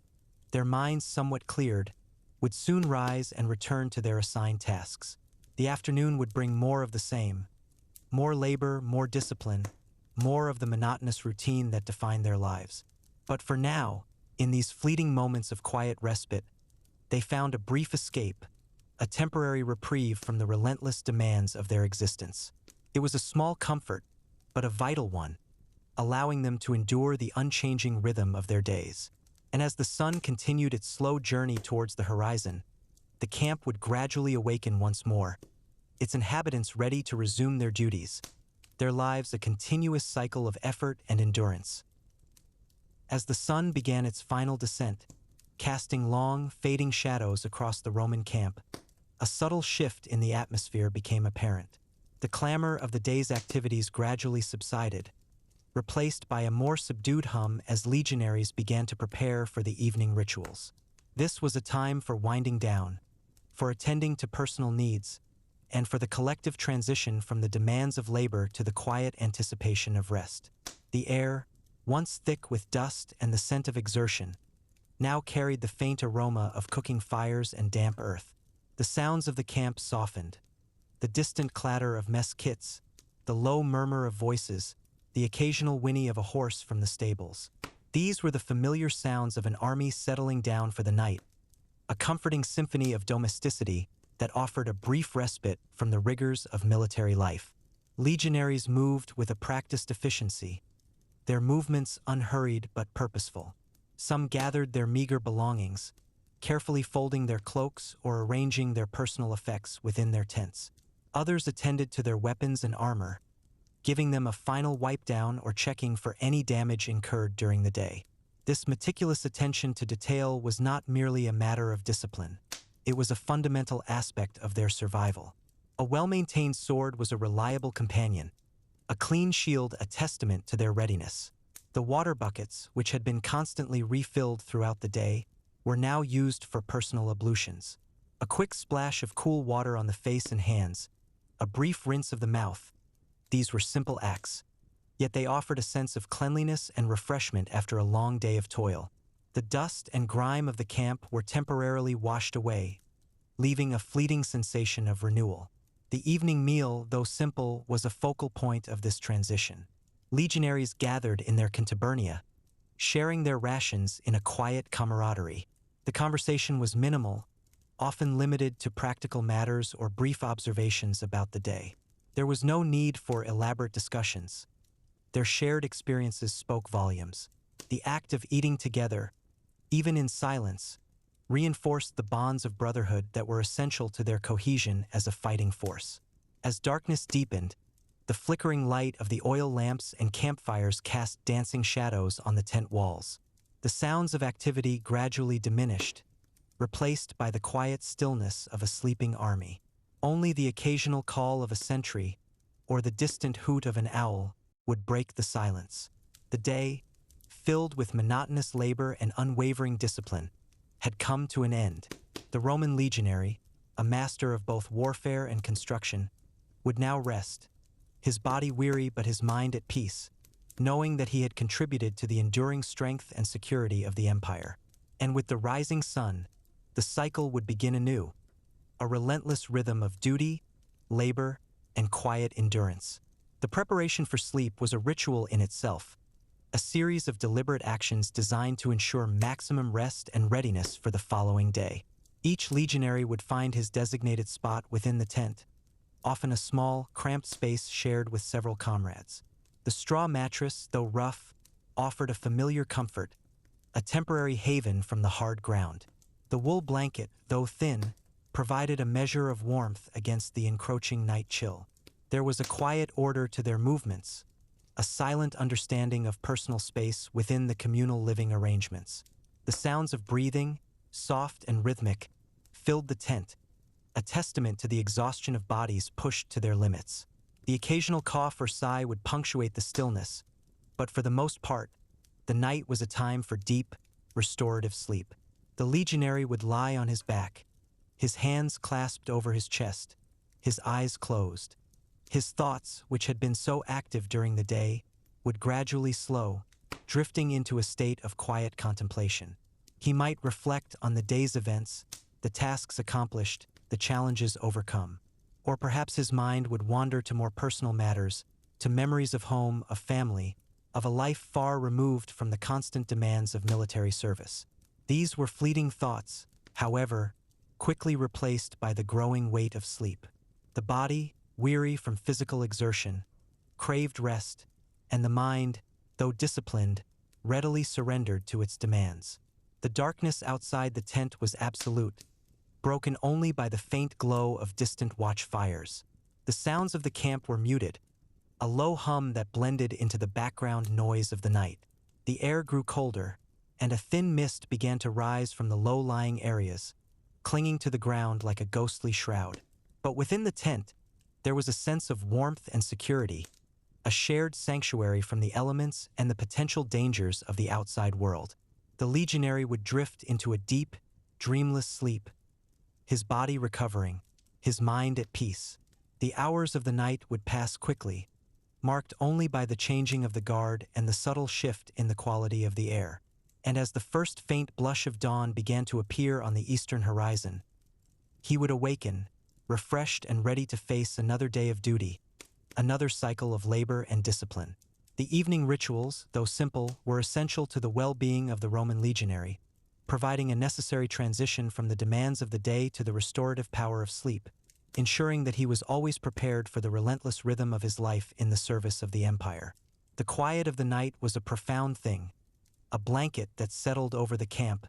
their minds somewhat cleared, would soon rise and return to their assigned tasks. The afternoon would bring more of the same, more labor, more discipline, more of the monotonous routine that defined their lives. But for now, in these fleeting moments of quiet respite, they found a brief escape, a temporary reprieve from the relentless demands of their existence. It was a small comfort, but a vital one, allowing them to endure the unchanging rhythm of their days. And as the sun continued its slow journey towards the horizon, the camp would gradually awaken once more, its inhabitants ready to resume their duties, their lives a continuous cycle of effort and endurance. As the sun began its final descent, casting long, fading shadows across the Roman camp, a subtle shift in the atmosphere became apparent. The clamor of the day's activities gradually subsided, replaced by a more subdued hum as legionaries began to prepare for the evening rituals. This was a time for winding down, for attending to personal needs, and for the collective transition from the demands of labor to the quiet anticipation of rest. The air, once thick with dust and the scent of exertion, now carried the faint aroma of cooking fires and damp earth. The sounds of the camp softened. The distant clatter of mess kits, the low murmur of voices, the occasional whinny of a horse from the stables. These were the familiar sounds of an army settling down for the night, a comforting symphony of domesticity that offered a brief respite from the rigors of military life. Legionaries moved with a practiced efficiency, their movements unhurried but purposeful. Some gathered their meager belongings, carefully folding their cloaks or arranging their personal effects within their tents. Others attended to their weapons and armor, giving them a final wipe down or checking for any damage incurred during the day. This meticulous attention to detail was not merely a matter of discipline. It was a fundamental aspect of their survival. A well-maintained sword was a reliable companion, a clean shield a testament to their readiness. The water buckets, which had been constantly refilled throughout the day, were now used for personal ablutions. A quick splash of cool water on the face and hands, a brief rinse of the mouth. These were simple acts, yet they offered a sense of cleanliness and refreshment after a long day of toil. The dust and grime of the camp were temporarily washed away, leaving a fleeting sensation of renewal. The evening meal, though simple, was a focal point of this transition. Legionaries gathered in their cantaburnia, sharing their rations in a quiet camaraderie. The conversation was minimal, often limited to practical matters or brief observations about the day. There was no need for elaborate discussions. Their shared experiences spoke volumes. The act of eating together, even in silence, reinforced the bonds of brotherhood that were essential to their cohesion as a fighting force. As darkness deepened, the flickering light of the oil lamps and campfires cast dancing shadows on the tent walls. The sounds of activity gradually diminished, replaced by the quiet stillness of a sleeping army. Only the occasional call of a sentry or the distant hoot of an owl would break the silence. The day, filled with monotonous labor and unwavering discipline, had come to an end. The Roman legionary, a master of both warfare and construction, would now rest, his body weary but his mind at peace, knowing that he had contributed to the enduring strength and security of the empire. And with the rising sun, the cycle would begin anew, a relentless rhythm of duty, labor, and quiet endurance. The preparation for sleep was a ritual in itself, a series of deliberate actions designed to ensure maximum rest and readiness for the following day. Each legionary would find his designated spot within the tent, often a small, cramped space shared with several comrades. The straw mattress, though rough, offered a familiar comfort, a temporary haven from the hard ground. The wool blanket, though thin, provided a measure of warmth against the encroaching night chill. There was a quiet order to their movements, a silent understanding of personal space within the communal living arrangements. The sounds of breathing, soft and rhythmic, filled the tent, a testament to the exhaustion of bodies pushed to their limits. The occasional cough or sigh would punctuate the stillness, but for the most part, the night was a time for deep, restorative sleep. The legionary would lie on his back, his hands clasped over his chest, his eyes closed. His thoughts, which had been so active during the day, would gradually slow, drifting into a state of quiet contemplation. He might reflect on the day's events, the tasks accomplished, the challenges overcome. Or perhaps his mind would wander to more personal matters, to memories of home, of family, of a life far removed from the constant demands of military service. These were fleeting thoughts, however, quickly replaced by the growing weight of sleep. The body, weary from physical exertion, craved rest, and the mind, though disciplined, readily surrendered to its demands. The darkness outside the tent was absolute, broken only by the faint glow of distant watch fires. The sounds of the camp were muted, a low hum that blended into the background noise of the night. The air grew colder, and a thin mist began to rise from the low-lying areas, clinging to the ground like a ghostly shroud. But within the tent, there was a sense of warmth and security, a shared sanctuary from the elements and the potential dangers of the outside world. The legionary would drift into a deep, dreamless sleep, his body recovering, his mind at peace. The hours of the night would pass quickly, marked only by the changing of the guard and the subtle shift in the quality of the air. And as the first faint blush of dawn began to appear on the eastern horizon, he would awaken, refreshed and ready to face another day of duty, another cycle of labor and discipline. The evening rituals, though simple, were essential to the well-being of the Roman legionary, providing a necessary transition from the demands of the day to the restorative power of sleep, ensuring that he was always prepared for the relentless rhythm of his life in the service of the empire. The quiet of the night was a profound thing, a blanket that settled over the camp,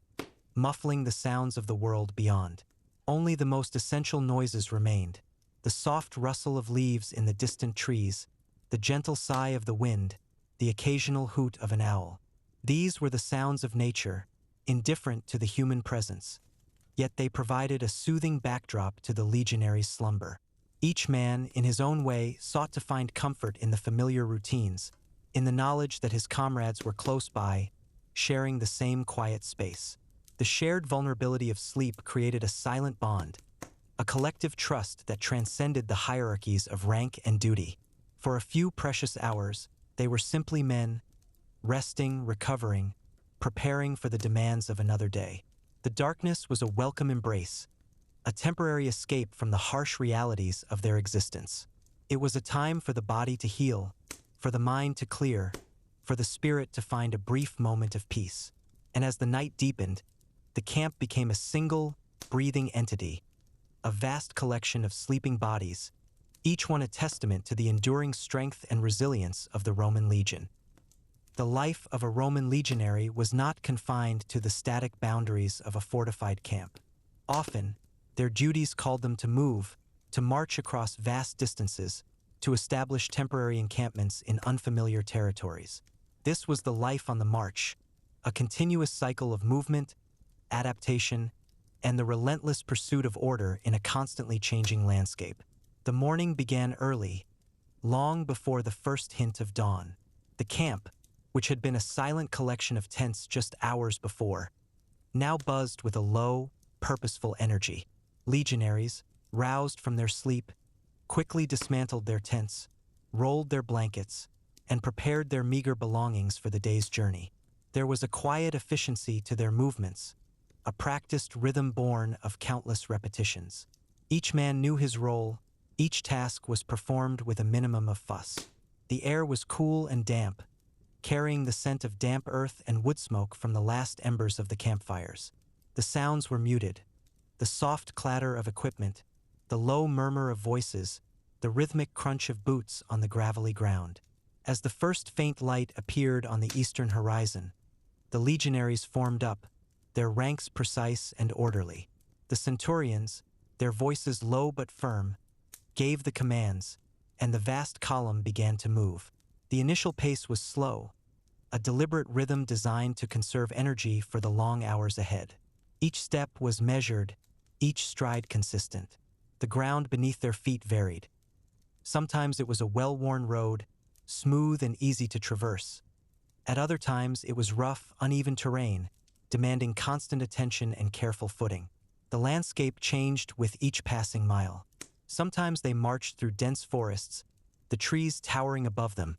muffling the sounds of the world beyond. Only the most essential noises remained: the soft rustle of leaves in the distant trees, the gentle sigh of the wind, the occasional hoot of an owl. These were the sounds of nature, indifferent to the human presence, yet they provided a soothing backdrop to the legionary's slumber. Each man, in his own way, sought to find comfort in the familiar routines, in the knowledge that his comrades were close by, sharing the same quiet space. The shared vulnerability of sleep created a silent bond, a collective trust that transcended the hierarchies of rank and duty. For a few precious hours, they were simply men, resting, recovering, preparing for the demands of another day. The darkness was a welcome embrace, a temporary escape from the harsh realities of their existence. It was a time for the body to heal, for the mind to clear, for the spirit to find a brief moment of peace. And as the night deepened, the camp became a single, breathing entity, a vast collection of sleeping bodies, each one a testament to the enduring strength and resilience of the Roman legion. The life of a Roman legionary was not confined to the static boundaries of a fortified camp. Often, their duties called them to move, to march across vast distances, to establish temporary encampments in unfamiliar territories. This was the life on the march, a continuous cycle of movement, adaptation, and the relentless pursuit of order in a constantly changing landscape. The morning began early, long before the first hint of dawn. The camp, which had been a silent collection of tents just hours before, now buzzed with a low, purposeful energy. Legionaries, roused from their sleep, quickly dismantled their tents, rolled their blankets, and prepared their meager belongings for the day's journey. There was a quiet efficiency to their movements, a practiced rhythm born of countless repetitions. Each man knew his role, each task was performed with a minimum of fuss. The air was cool and damp, carrying the scent of damp earth and wood smoke from the last embers of the campfires. The sounds were muted, the soft clatter of equipment, the low murmur of voices, the rhythmic crunch of boots on the gravelly ground. As the first faint light appeared on the eastern horizon, the legionaries formed up, their ranks precise and orderly. The centurions, their voices low but firm, gave the commands, and the vast column began to move. The initial pace was slow, a deliberate rhythm designed to conserve energy for the long hours ahead. Each step was measured, each stride consistent. The ground beneath their feet varied. Sometimes it was a well-worn road, smooth and easy to traverse. At other times it was rough, uneven terrain, demanding constant attention and careful footing. The landscape changed with each passing mile. Sometimes they marched through dense forests, the trees towering above them,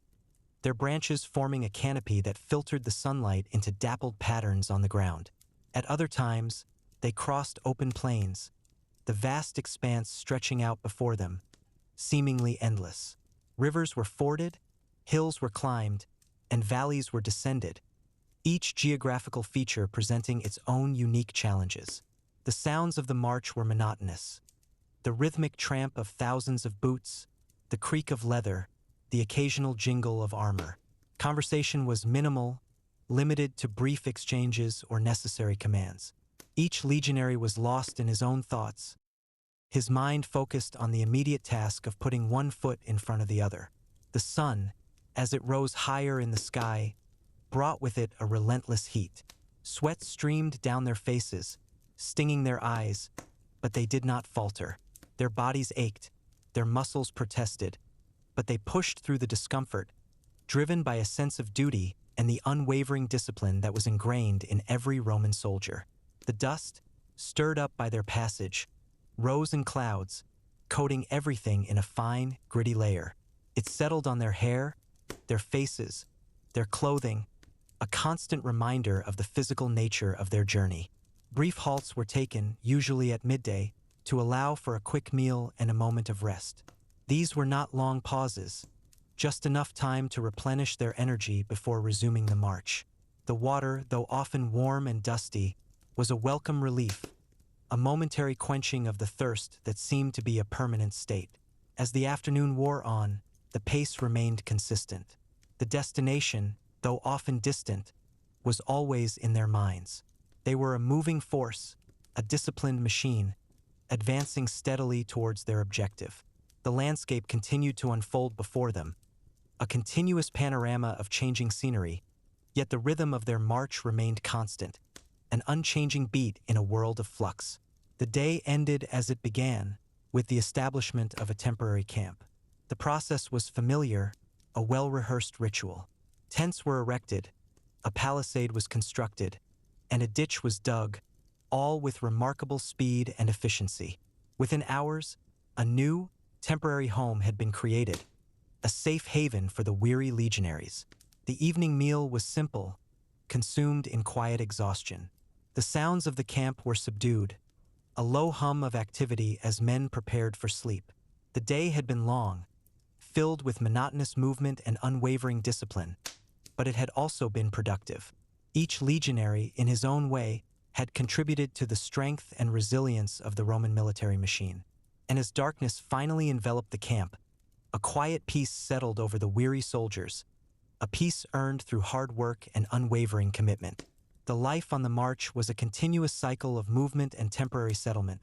their branches forming a canopy that filtered the sunlight into dappled patterns on the ground. At other times, they crossed open plains, the vast expanse stretching out before them, seemingly endless. Rivers were forded, hills were climbed, and valleys were descended, each geographical feature presenting its own unique challenges. The sounds of the march were monotonous. The rhythmic tramp of thousands of boots, the creak of leather, the occasional jingle of armor. Conversation was minimal, limited to brief exchanges or necessary commands. Each legionary was lost in his own thoughts, his mind focused on the immediate task of putting one foot in front of the other. The sun, as it rose higher in the sky, brought with it a relentless heat. Sweat streamed down their faces, stinging their eyes, but they did not falter. Their bodies ached, their muscles protested, but they pushed through the discomfort, driven by a sense of duty and the unwavering discipline that was ingrained in every Roman soldier. The dust, stirred up by their passage, rose in clouds, coating everything in a fine, gritty layer. It settled on their hair, their faces, their clothing, a constant reminder of the physical nature of their journey. Brief halts were taken, usually at midday, to allow for a quick meal and a moment of rest. These were not long pauses, just enough time to replenish their energy before resuming the march. The water, though often warm and dusty, was a welcome relief, a momentary quenching of the thirst that seemed to be a permanent state. As the afternoon wore on, the pace remained consistent. The destination, though often distant, was always in their minds. They were a moving force, a disciplined machine, advancing steadily towards their objective. The landscape continued to unfold before them, a continuous panorama of changing scenery, yet the rhythm of their march remained constant, an unchanging beat in a world of flux. The day ended as it began, with the establishment of a temporary camp. The process was familiar, a well-rehearsed ritual. Tents were erected, a palisade was constructed, and a ditch was dug, all with remarkable speed and efficiency. Within hours, a new, temporary home had been created, a safe haven for the weary legionaries. The evening meal was simple, consumed in quiet exhaustion. The sounds of the camp were subdued, a low hum of activity as men prepared for sleep. The day had been long, filled with monotonous movement and unwavering discipline, but it had also been productive. Each legionary, in his own way, had contributed to the strength and resilience of the Roman military machine. And as darkness finally enveloped the camp, a quiet peace settled over the weary soldiers, a peace earned through hard work and unwavering commitment. The life on the march was a continuous cycle of movement and temporary settlement,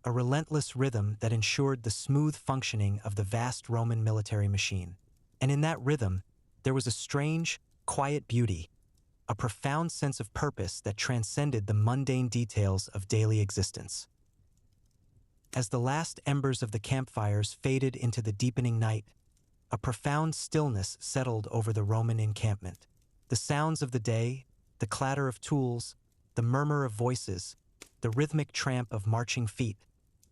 a relentless rhythm that ensured the smooth functioning of the vast Roman military machine. And in that rhythm, there was a strange, quiet beauty, a profound sense of purpose that transcended the mundane details of daily existence. As the last embers of the campfires faded into the deepening night, a profound stillness settled over the Roman encampment. The sounds of the day, the clatter of tools, the murmur of voices, the rhythmic tramp of marching feet,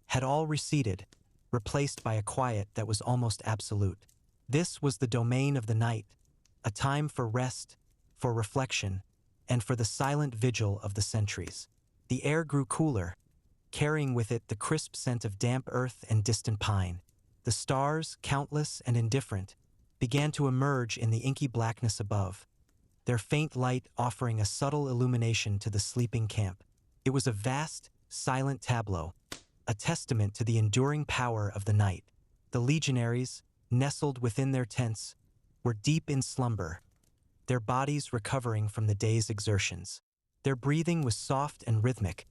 had all receded, replaced by a quiet that was almost absolute. This was the domain of the night, a time for rest, for reflection, and for the silent vigil of the centuries. The air grew cooler, carrying with it the crisp scent of damp earth and distant pine. The stars, countless and indifferent, began to emerge in the inky blackness above, their faint light offering a subtle illumination to the sleeping camp. It was a vast, silent tableau, a testament to the enduring power of the night. The legionaries, nestled within their tents, were deep in slumber, their bodies recovering from the day's exertions. Their breathing was soft and rhythmic,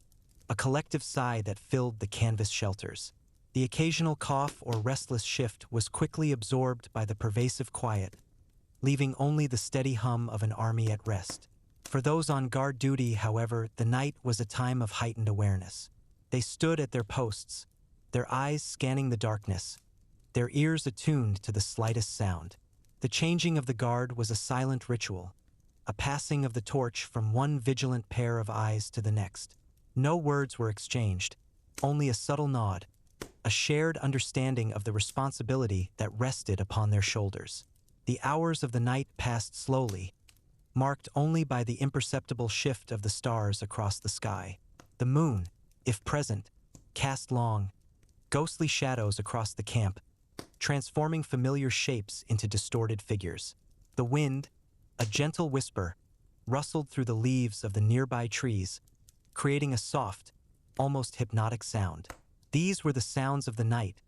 a collective sigh that filled the canvas shelters. The occasional cough or restless shift was quickly absorbed by the pervasive quiet, leaving only the steady hum of an army at rest. For those on guard duty, however, the night was a time of heightened awareness. They stood at their posts, their eyes scanning the darkness, their ears attuned to the slightest sound. The changing of the guard was a silent ritual, a passing of the torch from one vigilant pair of eyes to the next. No words were exchanged, only a subtle nod, a shared understanding of the responsibility that rested upon their shoulders. The hours of the night passed slowly, marked only by the imperceptible shift of the stars across the sky. The moon, if present, cast long, ghostly shadows across the camp, transforming familiar shapes into distorted figures. The wind, a gentle whisper, rustled through the leaves of the nearby trees, creating a soft, almost hypnotic sound. These were the sounds of the night,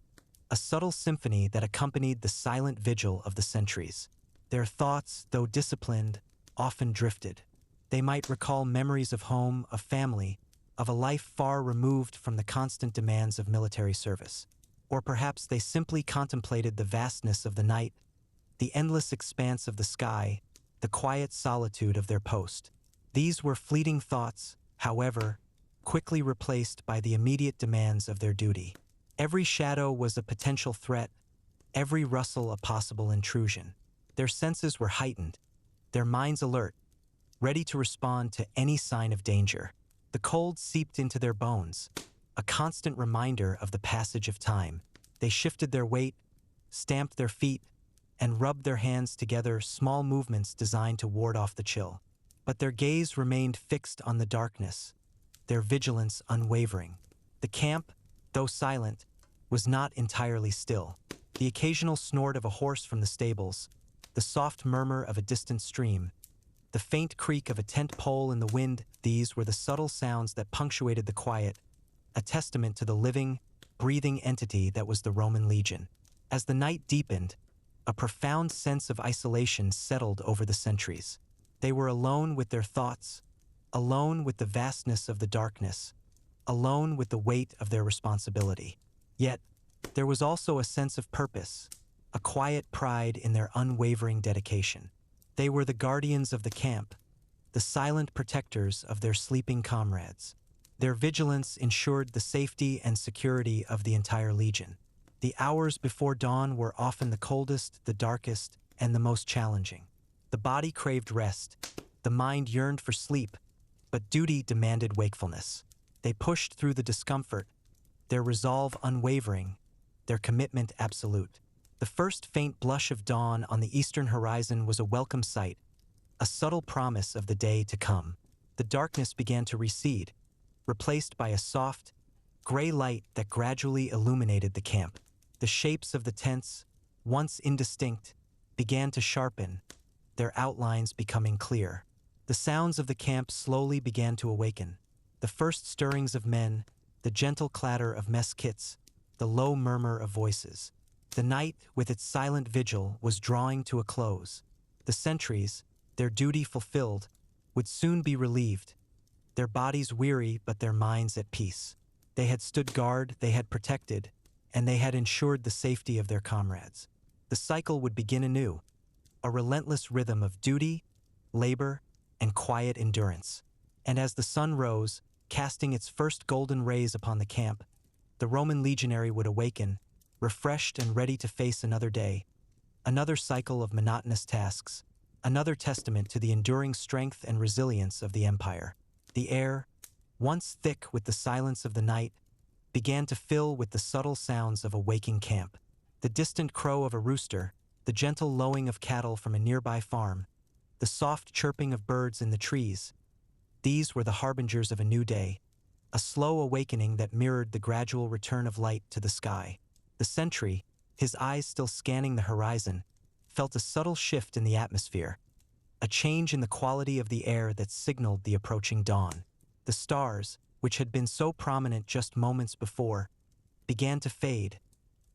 a subtle symphony that accompanied the silent vigil of the centuries. Their thoughts, though disciplined, often drifted. They might recall memories of home, of family, of a life far removed from the constant demands of military service. Or perhaps they simply contemplated the vastness of the night, the endless expanse of the sky, the quiet solitude of their post. These were fleeting thoughts, however, quickly replaced by the immediate demands of their duty. Every shadow was a potential threat, every rustle a possible intrusion. Their senses were heightened, their minds alert, ready to respond to any sign of danger. The cold seeped into their bones, a constant reminder of the passage of time. They shifted their weight, stamped their feet, and rubbed their hands together, small movements designed to ward off the chill. But their gaze remained fixed on the darkness, their vigilance unwavering. The camp, though silent, was not entirely still. The occasional snort of a horse from the stables, the soft murmur of a distant stream, the faint creak of a tent pole in the wind, these were the subtle sounds that punctuated the quiet, a testament to the living, breathing entity that was the Roman legion. As the night deepened, a profound sense of isolation settled over the sentries. They were alone with their thoughts, alone with the vastness of the darkness, alone with the weight of their responsibility. Yet, there was also a sense of purpose, a quiet pride in their unwavering dedication. They were the guardians of the camp, the silent protectors of their sleeping comrades. Their vigilance ensured the safety and security of the entire legion. The hours before dawn were often the coldest, the darkest, and the most challenging. The body craved rest, the mind yearned for sleep, but duty demanded wakefulness. They pushed through the discomfort, their resolve unwavering, their commitment absolute. The first faint blush of dawn on the eastern horizon was a welcome sight, a subtle promise of the day to come. The darkness began to recede, replaced by a soft, gray light that gradually illuminated the camp. The shapes of the tents, once indistinct, began to sharpen, their outlines becoming clear. The sounds of the camp slowly began to awaken. The first stirrings of men, the gentle clatter of mess kits, the low murmur of voices. The night, with its silent vigil, was drawing to a close. The sentries, their duty fulfilled, would soon be relieved, their bodies weary but their minds at peace. They had stood guard, they had protected, and they had ensured the safety of their comrades. The cycle would begin anew, a relentless rhythm of duty, labor, and quiet endurance. And as the sun rose, casting its first golden rays upon the camp, the Roman legionary would awaken, refreshed and ready to face another day, another cycle of monotonous tasks, another testament to the enduring strength and resilience of the empire. The air, once thick with the silence of the night, began to fill with the subtle sounds of a waking camp. The distant crow of a rooster, the gentle lowing of cattle from a nearby farm, the soft chirping of birds in the trees. These were the harbingers of a new day, a slow awakening that mirrored the gradual return of light to the sky. The sentry, his eyes still scanning the horizon, felt a subtle shift in the atmosphere, a change in the quality of the air that signaled the approaching dawn. The stars, which had been so prominent just moments before, began to fade,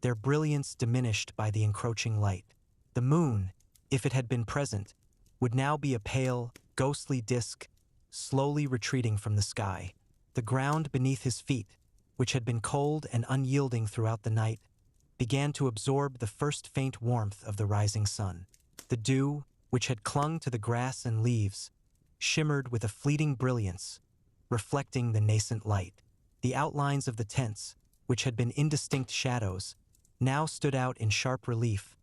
their brilliance diminished by the encroaching light. The moon, if it had been present, would now be a pale, ghostly disk, slowly retreating from the sky. The ground beneath his feet, which had been cold and unyielding throughout the night, began to absorb the first faint warmth of the rising sun. The dew, which had clung to the grass and leaves, shimmered with a fleeting brilliance, reflecting the nascent light. The outlines of the tents, which had been indistinct shadows, now stood out in sharp relief,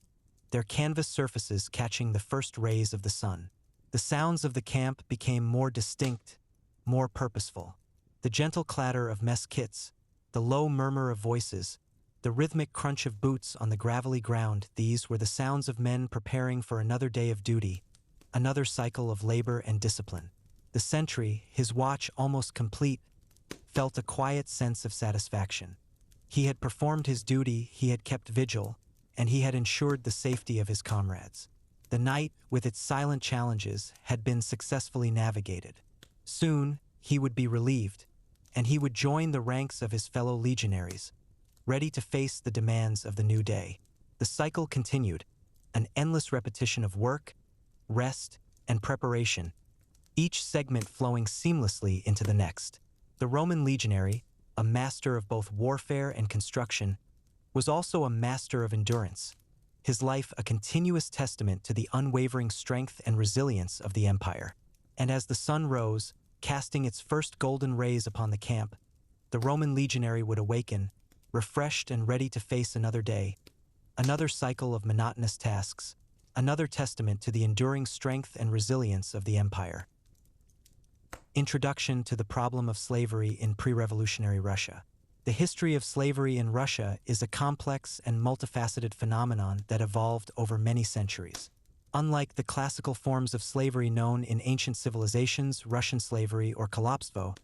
their canvas surfaces catching the first rays of the sun. The sounds of the camp became more distinct, more purposeful. The gentle clatter of mess kits, the low murmur of voices, the rhythmic crunch of boots on the gravelly ground, these were the sounds of men preparing for another day of duty, another cycle of labor and discipline. The sentry, his watch almost complete, felt a quiet sense of satisfaction. He had performed his duty, he had kept vigil, and he had ensured the safety of his comrades. The night, with its silent challenges, had been successfully navigated. Soon, he would be relieved, and he would join the ranks of his fellow legionaries, ready to face the demands of the new day. The cycle continued, an endless repetition of work, rest, and preparation, each segment flowing seamlessly into the next. The Roman legionary, a master of both warfare and construction, was also a master of endurance, his life a continuous testament to the unwavering strength and resilience of the empire. And as the sun rose, casting its first golden rays upon the camp, the Roman legionary would awaken, refreshed and ready to face another day, another cycle of monotonous tasks, another testament to the enduring strength and resilience of the empire. Introduction to the problem of slavery in pre-revolutionary Russia. The history of slavery in Russia is a complex and multifaceted phenomenon that evolved over many centuries. Unlike the classical forms of slavery known in ancient civilizations, Russian slavery, or kolobstvo,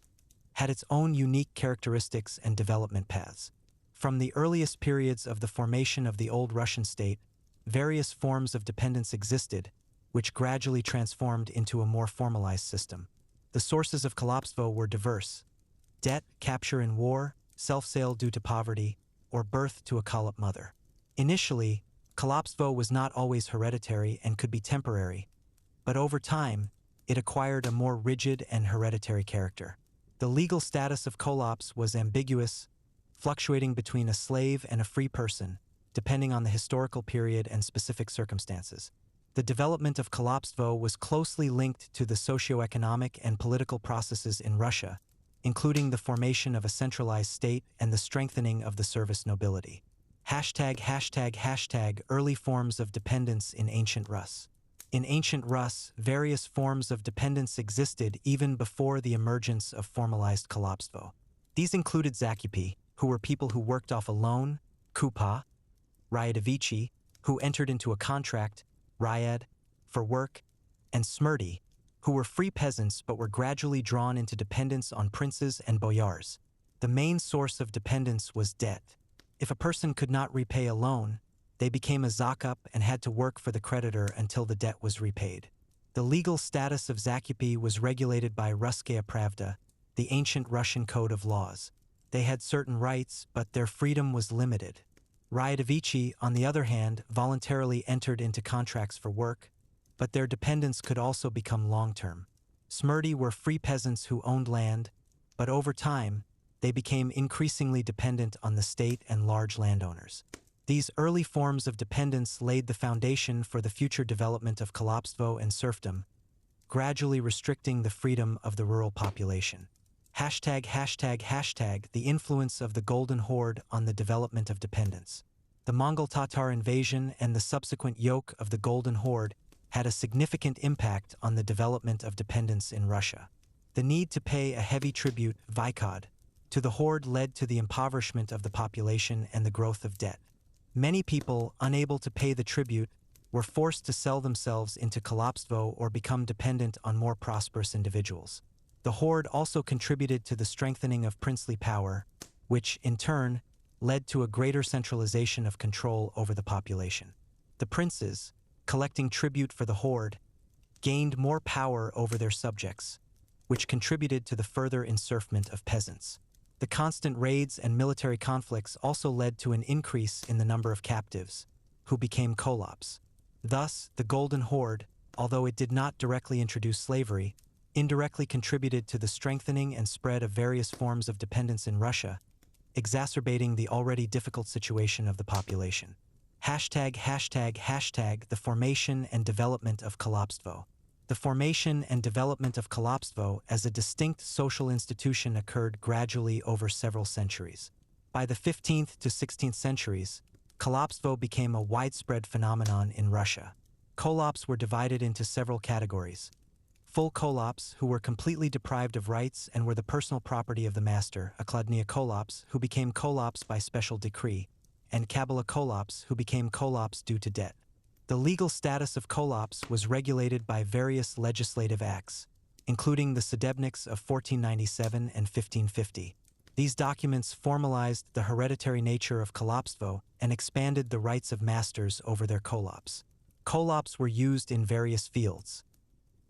had its own unique characteristics and development paths. From the earliest periods of the formation of the old Russian state, various forms of dependence existed, which gradually transformed into a more formalized system. The sources of kolobstvo were diverse: debt, capture in war, self-sale due to poverty, or birth to a kolop mother. Initially, kolobstvo was not always hereditary and could be temporary, but over time, it acquired a more rigid and hereditary character. The legal status of kolops was ambiguous, fluctuating between a slave and a free person, depending on the historical period and specific circumstances. The development of kolobstvo was closely linked to the socioeconomic and political processes in Russia, including the formation of a centralized state and the strengthening of the service nobility. Early forms of dependence in ancient Rus. In ancient Rus, various forms of dependence existed even before the emergence of formalized kolobstvo. These included zakupi, who were people who worked off a loan, kupa, ryadovichi, who entered into a contract, ryad, for work, and smrti, who were free peasants but were gradually drawn into dependence on princes and boyars. The main source of dependence was debt. If a person could not repay a loan, they became a zakup and had to work for the creditor until the debt was repaid. The legal status of zakupi was regulated by Russkaya Pravda, the ancient Russian code of laws. They had certain rights, but their freedom was limited. Ryadovichi, on the other hand, voluntarily entered into contracts for work, but their dependence could also become long-term. Smrti were free peasants who owned land, but over time, they became increasingly dependent on the state and large landowners. These early forms of dependence laid the foundation for the future development of kolobstvo and serfdom, gradually restricting the freedom of the rural population. The influence of the Golden Horde on the development of dependence. The Mongol Tatar invasion and the subsequent yoke of the Golden Horde had a significant impact on the development of dependence in Russia. The need to pay a heavy tribute, vykod, to the horde led to the impoverishment of the population and the growth of debt. Many people, unable to pay the tribute, were forced to sell themselves into kolobstvo or become dependent on more prosperous individuals. The horde also contributed to the strengthening of princely power, which, in turn, led to a greater centralization of control over the population. The princes, collecting tribute for the horde, gained more power over their subjects, which contributed to the further encirclement of peasants. The constant raids and military conflicts also led to an increase in the number of captives, who became kolops. Thus, the Golden Horde, although it did not directly introduce slavery, indirectly contributed to the strengthening and spread of various forms of dependence in Russia, exacerbating the already difficult situation of the population. The formation and development of kolobstvo. The formation and development of kolobstvo as a distinct social institution occurred gradually over several centuries. By the 15th to 16th centuries, kolobstvo became a widespread phenomenon in Russia. Kolops were divided into several categories. Full kolops, who were completely deprived of rights and were the personal property of the master, okladnia kolops, who became kolops by special decree, and kabala kolops, who became kolops due to debt. The legal status of kolops was regulated by various legislative acts, including the Sudebniks of 1497 and 1550. These documents formalized the hereditary nature of kolobstvo and expanded the rights of masters over their kolops. Kolops were used in various fields.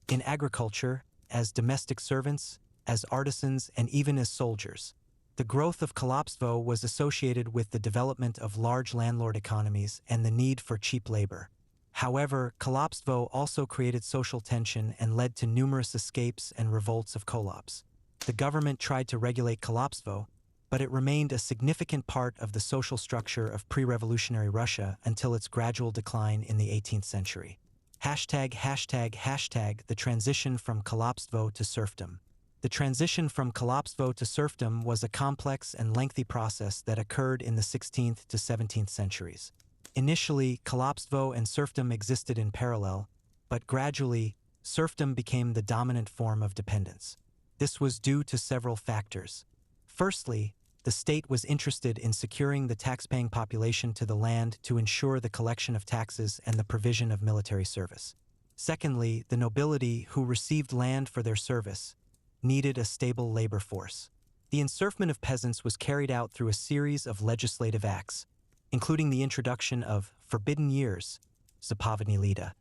In agriculture, as domestic servants, as artisans, and even as soldiers. The growth of kolobstvo was associated with the development of large landlord economies and the need for cheap labor. However, kolobstvo also created social tension and led to numerous escapes and revolts of kolops. The government tried to regulate Kalopstvo, but it remained a significant part of the social structure of pre-revolutionary Russia until its gradual decline in the 18th century. ####The transition from Kalopstvo to serfdom. The transition from Kalopstvo to serfdom was a complex and lengthy process that occurred in the 16th to 17th centuries. Initially, Kalopstvo and serfdom existed in parallel, but gradually, serfdom became the dominant form of dependence. This was due to several factors. Firstly, the state was interested in securing the taxpaying population to the land to ensure the collection of taxes and the provision of military service. Secondly, the nobility, who received land for their service, needed a stable labor force. The encirclement of peasants was carried out through a series of legislative acts, including the introduction of forbidden years, zapovedny leta,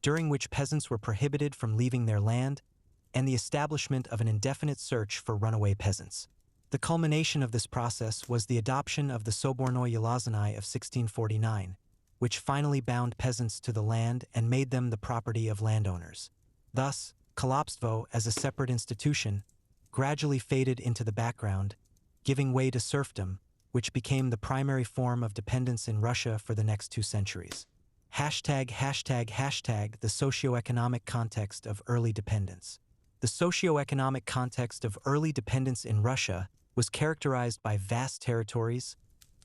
during which peasants were prohibited from leaving their land, and the establishment of an indefinite search for runaway peasants. The culmination of this process was the adoption of the Sobornoye Yelazny of 1649, which finally bound peasants to the land and made them the property of landowners. Thus, Kalopstvo, as a separate institution, gradually faded into the background, giving way to serfdom, which became the primary form of dependence in Russia for the next 2 centuries. ###The socioeconomic context of early dependence. The socioeconomic context of early dependence in Russia was characterized by vast territories,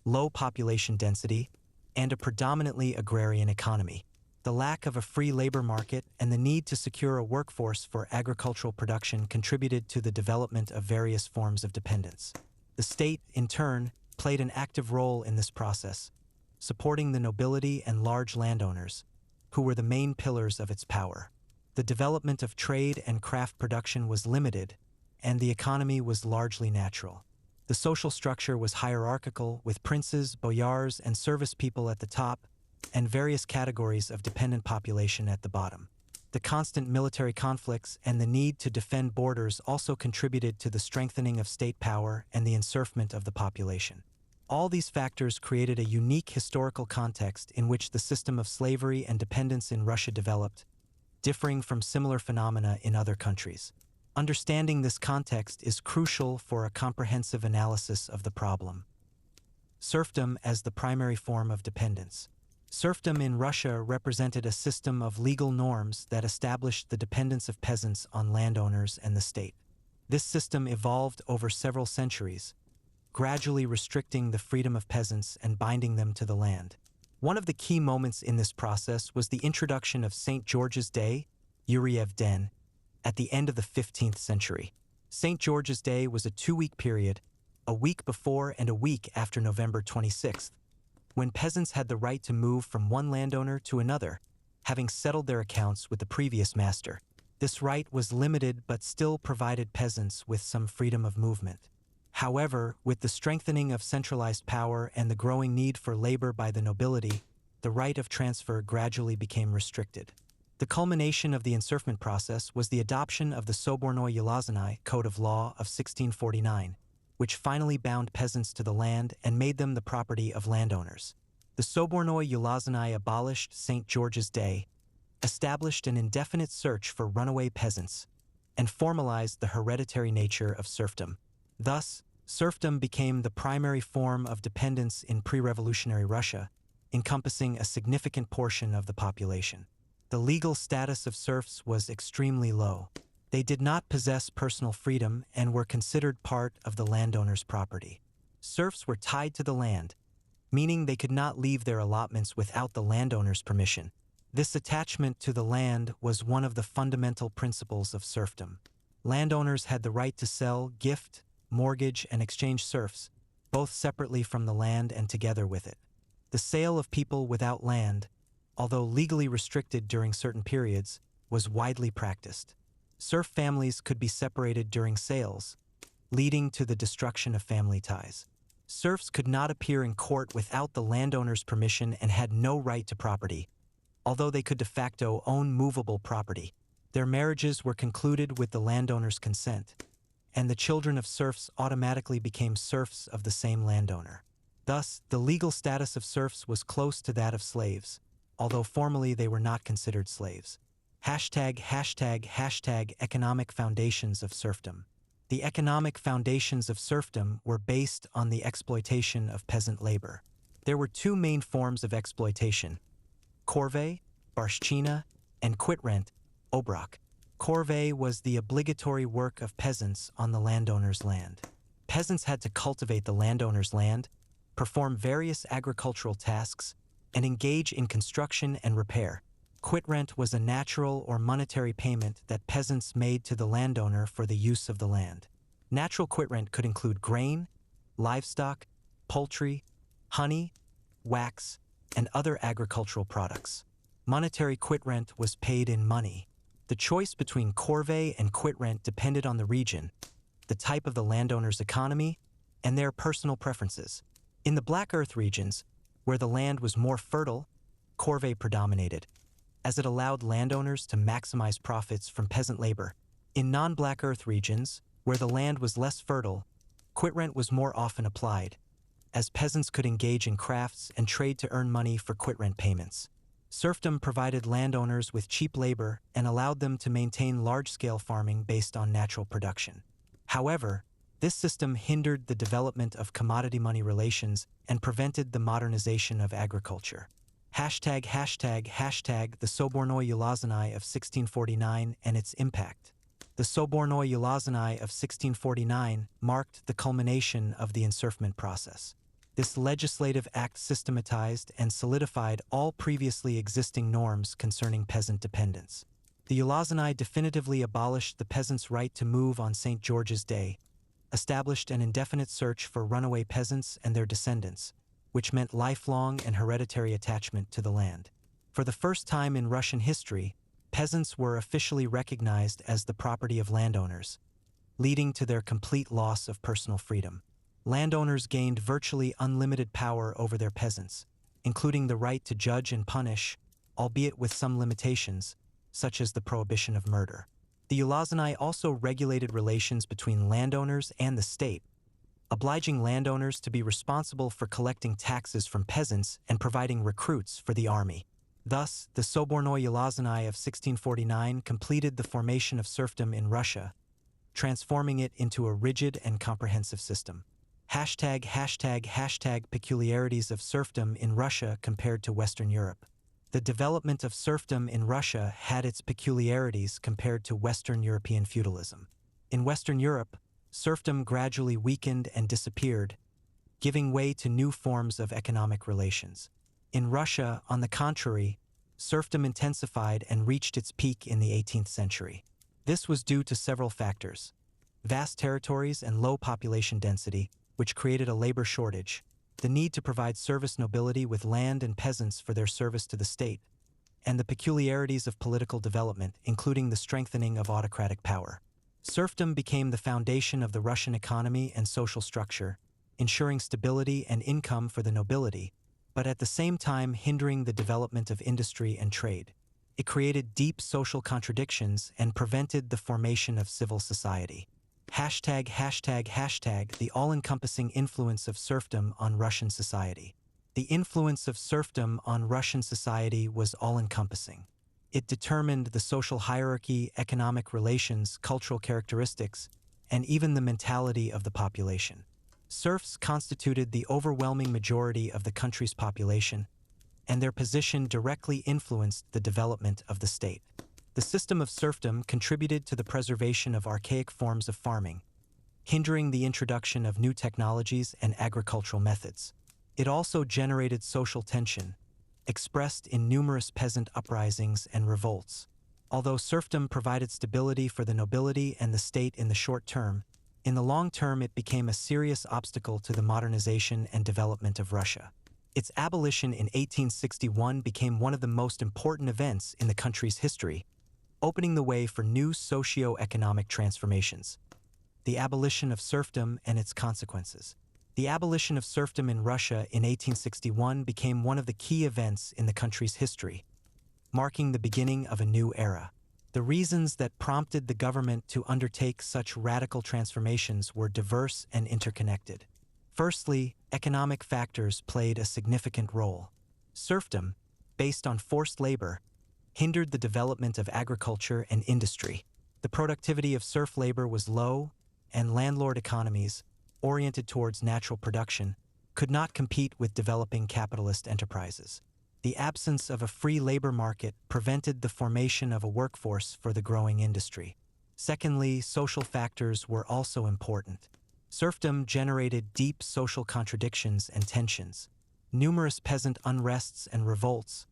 low population density, and a predominantly agrarian economy. The lack of a free labor market and the need to secure a workforce for agricultural production contributed to the development of various forms of dependence. The state, in turn, played an active role in this process, supporting the nobility and large landowners, who were the main pillars of its power. The development of trade and craft production was limited, and the economy was largely natural. The social structure was hierarchical, with princes, boyars, and service people at the top, and various categories of dependent population at the bottom. The constant military conflicts and the need to defend borders also contributed to the strengthening of state power and the encirclement of the population. All these factors created a unique historical context in which the system of slavery and dependence in Russia developed, differing from similar phenomena in other countries. Understanding this context is crucial for a comprehensive analysis of the problem. Serfdom as the primary form of dependence. Serfdom in Russia represented a system of legal norms that established the dependence of peasants on landowners and the state. This system evolved over several centuries, gradually restricting the freedom of peasants and binding them to the land. One of the key moments in this process was the introduction of St. George's Day, Yuriev Den, at the end of the 15th century. St. George's Day was a 2-week period, a week before and a week after November 26th, when peasants had the right to move from one landowner to another, having settled their accounts with the previous master. This right was limited but still provided peasants with some freedom of movement. However, with the strengthening of centralized power and the growing need for labor by the nobility, the right of transfer gradually became restricted. The culmination of the encirclement process was the adoption of the Sobornoye Yelazny Code of Law of 1649, which finally bound peasants to the land and made them the property of landowners. The Sobornoye Yelazny abolished St. George's Day, established an indefinite search for runaway peasants, and formalized the hereditary nature of serfdom. Thus, serfdom became the primary form of dependence in pre-revolutionary Russia, encompassing a significant portion of the population. The legal status of serfs was extremely low. They did not possess personal freedom and were considered part of the landowner's property. Serfs were tied to the land, meaning they could not leave their allotments without the landowner's permission. This attachment to the land was one of the fundamental principles of serfdom. Landowners had the right to sell, gift, mortgage, and exchange serfs, both separately from the land and together with it. The sale of people without land, although legally restricted during certain periods, was widely practiced. Serf families could be separated during sales, leading to the destruction of family ties. Serfs could not appear in court without the landowner's permission and had no right to property, although they could de facto own movable property. Their marriages were concluded with the landowner's consent, and the children of serfs automatically became serfs of the same landowner. Thus, the legal status of serfs was close to that of slaves, although formally they were not considered slaves. ###Economic foundations of serfdom. The economic foundations of serfdom were based on the exploitation of peasant labor. There were two main forms of exploitation: corvée, barshchina, and quit-rent, obrok. Corvée was the obligatory work of peasants on the landowner's land. Peasants had to cultivate the landowner's land, perform various agricultural tasks, and engage in construction and repair. Quit-rent was a natural or monetary payment that peasants made to the landowner for the use of the land. Natural quit-rent could include grain, livestock, poultry, honey, wax, and other agricultural products. Monetary quit-rent was paid in money. The choice between corvée and quit-rent depended on the region, the type of the landowner's economy, and their personal preferences. In the Black Earth regions, where the land was more fertile, corvée predominated, as it allowed landowners to maximize profits from peasant labor. In non-Black Earth regions, where the land was less fertile, quit-rent was more often applied, as peasants could engage in crafts and trade to earn money for quit-rent payments. Serfdom provided landowners with cheap labor and allowed them to maintain large-scale farming based on natural production. However, this system hindered the development of commodity-money relations and prevented the modernization of agriculture. ### The Sobornoi Ulazanai of 1649 and its impact. The Sobornoi Ulazanai of 1649 marked the culmination of the encirclement process. This legislative act systematized and solidified all previously existing norms concerning peasant dependence. The Ulazanai definitively abolished the peasants' right to move on St. George's Day, established an indefinite search for runaway peasants and their descendants, which meant lifelong and hereditary attachment to the land. For the first time in Russian history, peasants were officially recognized as the property of landowners, leading to their complete loss of personal freedom. Landowners gained virtually unlimited power over their peasants, including the right to judge and punish, albeit with some limitations, such as the prohibition of murder. The Ulazanai also regulated relations between landowners and the state, obliging landowners to be responsible for collecting taxes from peasants and providing recruits for the army. Thus, the Sobornoi Ulazanai of 1649 completed the formation of serfdom in Russia, transforming it into a rigid and comprehensive system. ##### Peculiarities of serfdom in Russia compared to Western Europe. The development of serfdom in Russia had its peculiarities compared to Western European feudalism. In Western Europe, serfdom gradually weakened and disappeared, giving way to new forms of economic relations. In Russia, on the contrary, serfdom intensified and reached its peak in the 18th century. This was due to several factors: vast territories and low population density, which created a labor shortage, the need to provide service nobility with land and peasants for their service to the state, and the peculiarities of political development, including the strengthening of autocratic power. Serfdom became the foundation of the Russian economy and social structure, ensuring stability and income for the nobility, but at the same time hindering the development of industry and trade. It created deep social contradictions and prevented the formation of civil society. #####, the all-encompassing influence of serfdom on Russian society. The influence of serfdom on Russian society was all-encompassing. It determined the social hierarchy, economic relations, cultural characteristics, and even the mentality of the population. Serfs constituted the overwhelming majority of the country's population, and their position directly influenced the development of the state. The system of serfdom contributed to the preservation of archaic forms of farming, hindering the introduction of new technologies and agricultural methods. It also generated social tension, expressed in numerous peasant uprisings and revolts. Although serfdom provided stability for the nobility and the state in the short term, in the long term it became a serious obstacle to the modernization and development of Russia. Its abolition in 1861 became one of the most important events in the country's history, opening the way for new socio-economic transformations. The abolition of serfdom and its consequences. The abolition of serfdom in Russia in 1861 became one of the key events in the country's history, marking the beginning of a new era. The reasons that prompted the government to undertake such radical transformations were diverse and interconnected. Firstly, economic factors played a significant role. Serfdom, based on forced labor, hindered the development of agriculture and industry. The productivity of serf labor was low, and landlord economies, oriented towards natural production, could not compete with developing capitalist enterprises. The absence of a free labor market prevented the formation of a workforce for the growing industry. Secondly, social factors were also important. Serfdom generated deep social contradictions and tensions. Numerous peasant unrests and revolts,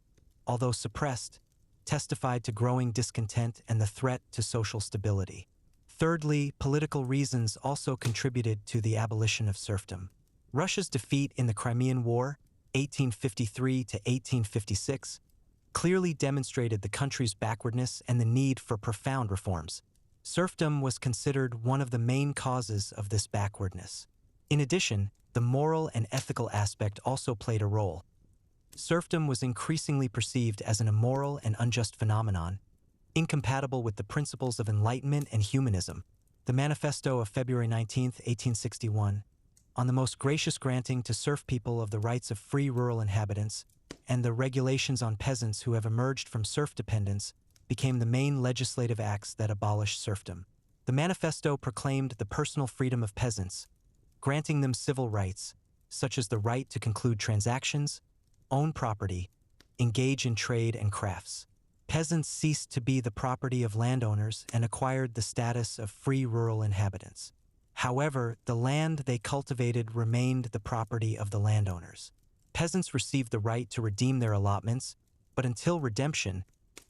although suppressed, testified to growing discontent and the threat to social stability. Thirdly, political reasons also contributed to the abolition of serfdom. Russia's defeat in the Crimean War, 1853 to 1856, clearly demonstrated the country's backwardness and the need for profound reforms. Serfdom was considered one of the main causes of this backwardness. In addition, the moral and ethical aspect also played a role. Serfdom was increasingly perceived as an immoral and unjust phenomenon, incompatible with the principles of enlightenment and humanism. The Manifesto of February 19, 1861, on the most gracious granting to serf people of the rights of free rural inhabitants, and the regulations on peasants who have emerged from serf dependence, became the main legislative acts that abolished serfdom. The manifesto proclaimed the personal freedom of peasants, granting them civil rights, such as the right to conclude transactions, own property, engage in trade and crafts. Peasants ceased to be the property of landowners and acquired the status of free rural inhabitants. However, the land they cultivated remained the property of the landowners. Peasants received the right to redeem their allotments, but until redemption,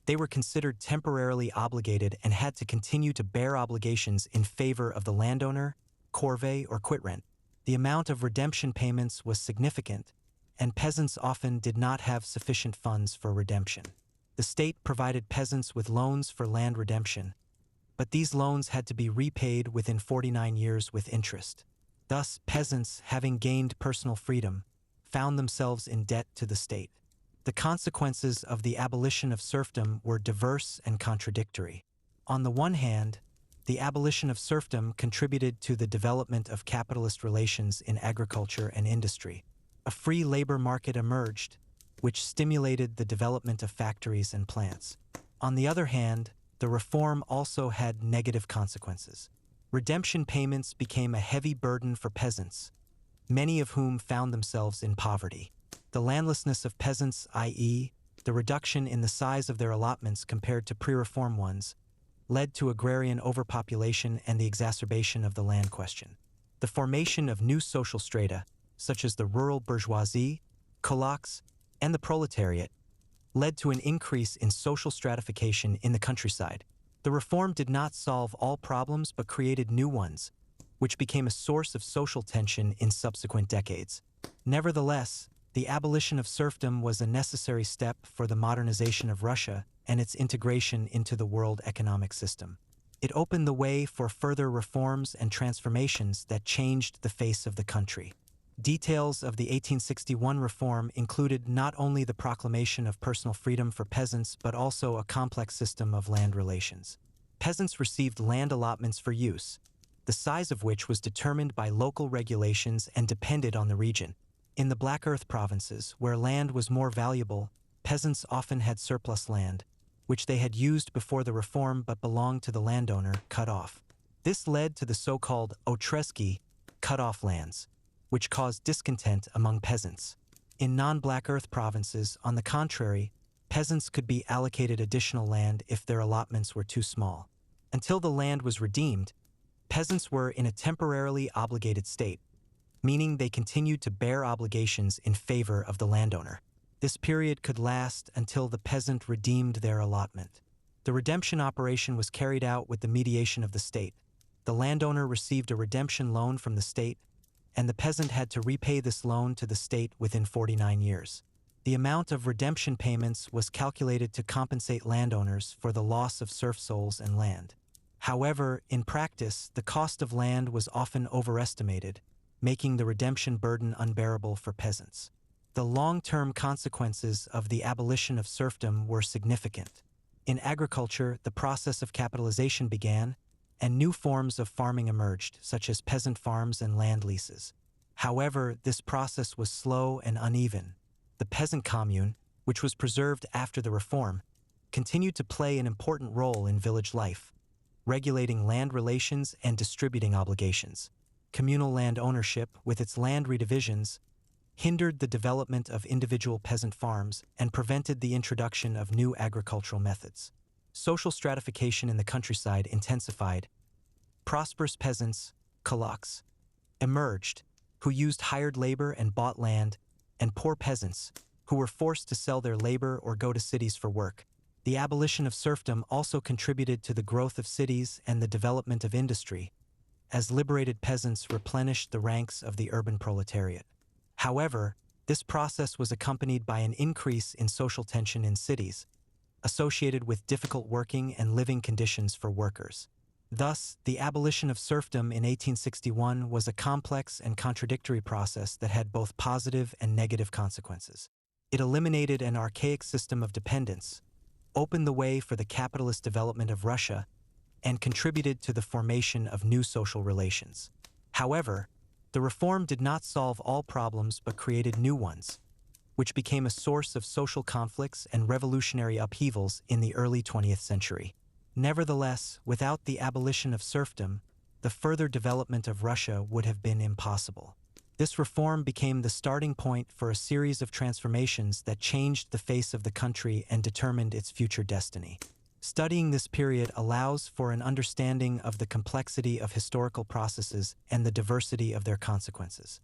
they were considered temporarily obligated and had to continue to bear obligations in favor of the landowner, corvée, or quitrent. The amount of redemption payments was significant, and peasants often did not have sufficient funds for redemption. The state provided peasants with loans for land redemption, but these loans had to be repaid within 49 years with interest. Thus, peasants, having gained personal freedom, found themselves in debt to the state. The consequences of the abolition of serfdom were diverse and contradictory. On the one hand, the abolition of serfdom contributed to the development of capitalist relations in agriculture and industry. A free labor market emerged, which stimulated the development of factories and plants. On the other hand, the reform also had negative consequences. Redemption payments became a heavy burden for peasants, many of whom found themselves in poverty. The landlessness of peasants, i.e., the reduction in the size of their allotments compared to pre-reform ones, led to agrarian overpopulation and the exacerbation of the land question. The formation of new social strata, such as the rural bourgeoisie, kulaks, and the proletariat, led to an increase in social stratification in the countryside. The reform did not solve all problems but created new ones, which became a source of social tension in subsequent decades. Nevertheless, the abolition of serfdom was a necessary step for the modernization of Russia and its integration into the world economic system. It opened the way for further reforms and transformations that changed the face of the country. Details of the 1861 reform included not only the proclamation of personal freedom for peasants but also a complex system of land relations. Peasants received land allotments for use, the size of which was determined by local regulations and depended on the region. In the Black Earth provinces, where land was more valuable, peasants often had surplus land, which they had used before the reform but belonged to the landowner, cut off. This led to the so-called otreski, cut-off lands, which caused discontent among peasants. In non-Black Earth provinces, on the contrary, peasants could be allocated additional land if their allotments were too small. Until the land was redeemed, peasants were in a temporarily obligated state, meaning they continued to bear obligations in favor of the landowner. This period could last until the peasant redeemed their allotment. The redemption operation was carried out with the mediation of the state. The landowner received a redemption loan from the state, and the peasant had to repay this loan to the state within 49 years. The amount of redemption payments was calculated to compensate landowners for the loss of serf souls and land. However, in practice, the cost of land was often overestimated, making the redemption burden unbearable for peasants. The long-term consequences of the abolition of serfdom were significant. In agriculture, the process of capitalization began, and new forms of farming emerged, such as peasant farms and land leases. However, this process was slow and uneven. The peasant commune, which was preserved after the reform, continued to play an important role in village life. regulating land relations and distributing obligations. Communal land ownership, with its land redivisions, hindered the development of individual peasant farms and prevented the introduction of new agricultural methods. Social stratification in the countryside intensified. Prosperous peasants, kulaks, emerged, who used hired labor and bought land, and poor peasants, who were forced to sell their labor or go to cities for work. The abolition of serfdom also contributed to the growth of cities and the development of industry, as liberated peasants replenished the ranks of the urban proletariat. However, this process was accompanied by an increase in social tension in cities, associated with difficult working and living conditions for workers. Thus, the abolition of serfdom in 1861 was a complex and contradictory process that had both positive and negative consequences. It eliminated an archaic system of dependence, opened the way for the capitalist development of Russia, and contributed to the formation of new social relations. However, the reform did not solve all problems but created new ones, which became a source of social conflicts and revolutionary upheavals in the early 20th century. Nevertheless, without the abolition of serfdom, the further development of Russia would have been impossible. This reform became the starting point for a series of transformations that changed the face of the country and determined its future destiny. Studying this period allows for an understanding of the complexity of historical processes and the diversity of their consequences.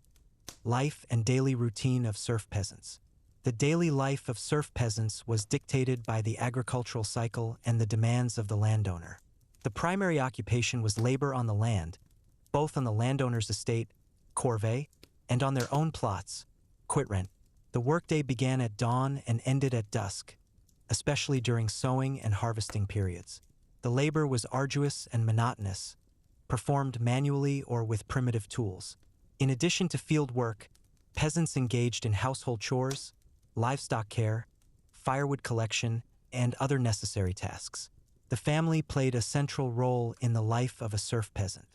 Life and daily routine of serf peasants. The daily life of serf peasants was dictated by the agricultural cycle and the demands of the landowner. The primary occupation was labor on the land, both on the landowner's estate, corvée, and on their own plots, quitrent. The workday began at dawn and ended at dusk, especially during sowing and harvesting periods. The labor was arduous and monotonous, performed manually or with primitive tools. In addition to field work, peasants engaged in household chores, livestock care, firewood collection, and other necessary tasks. The family played a central role in the life of a serf peasant.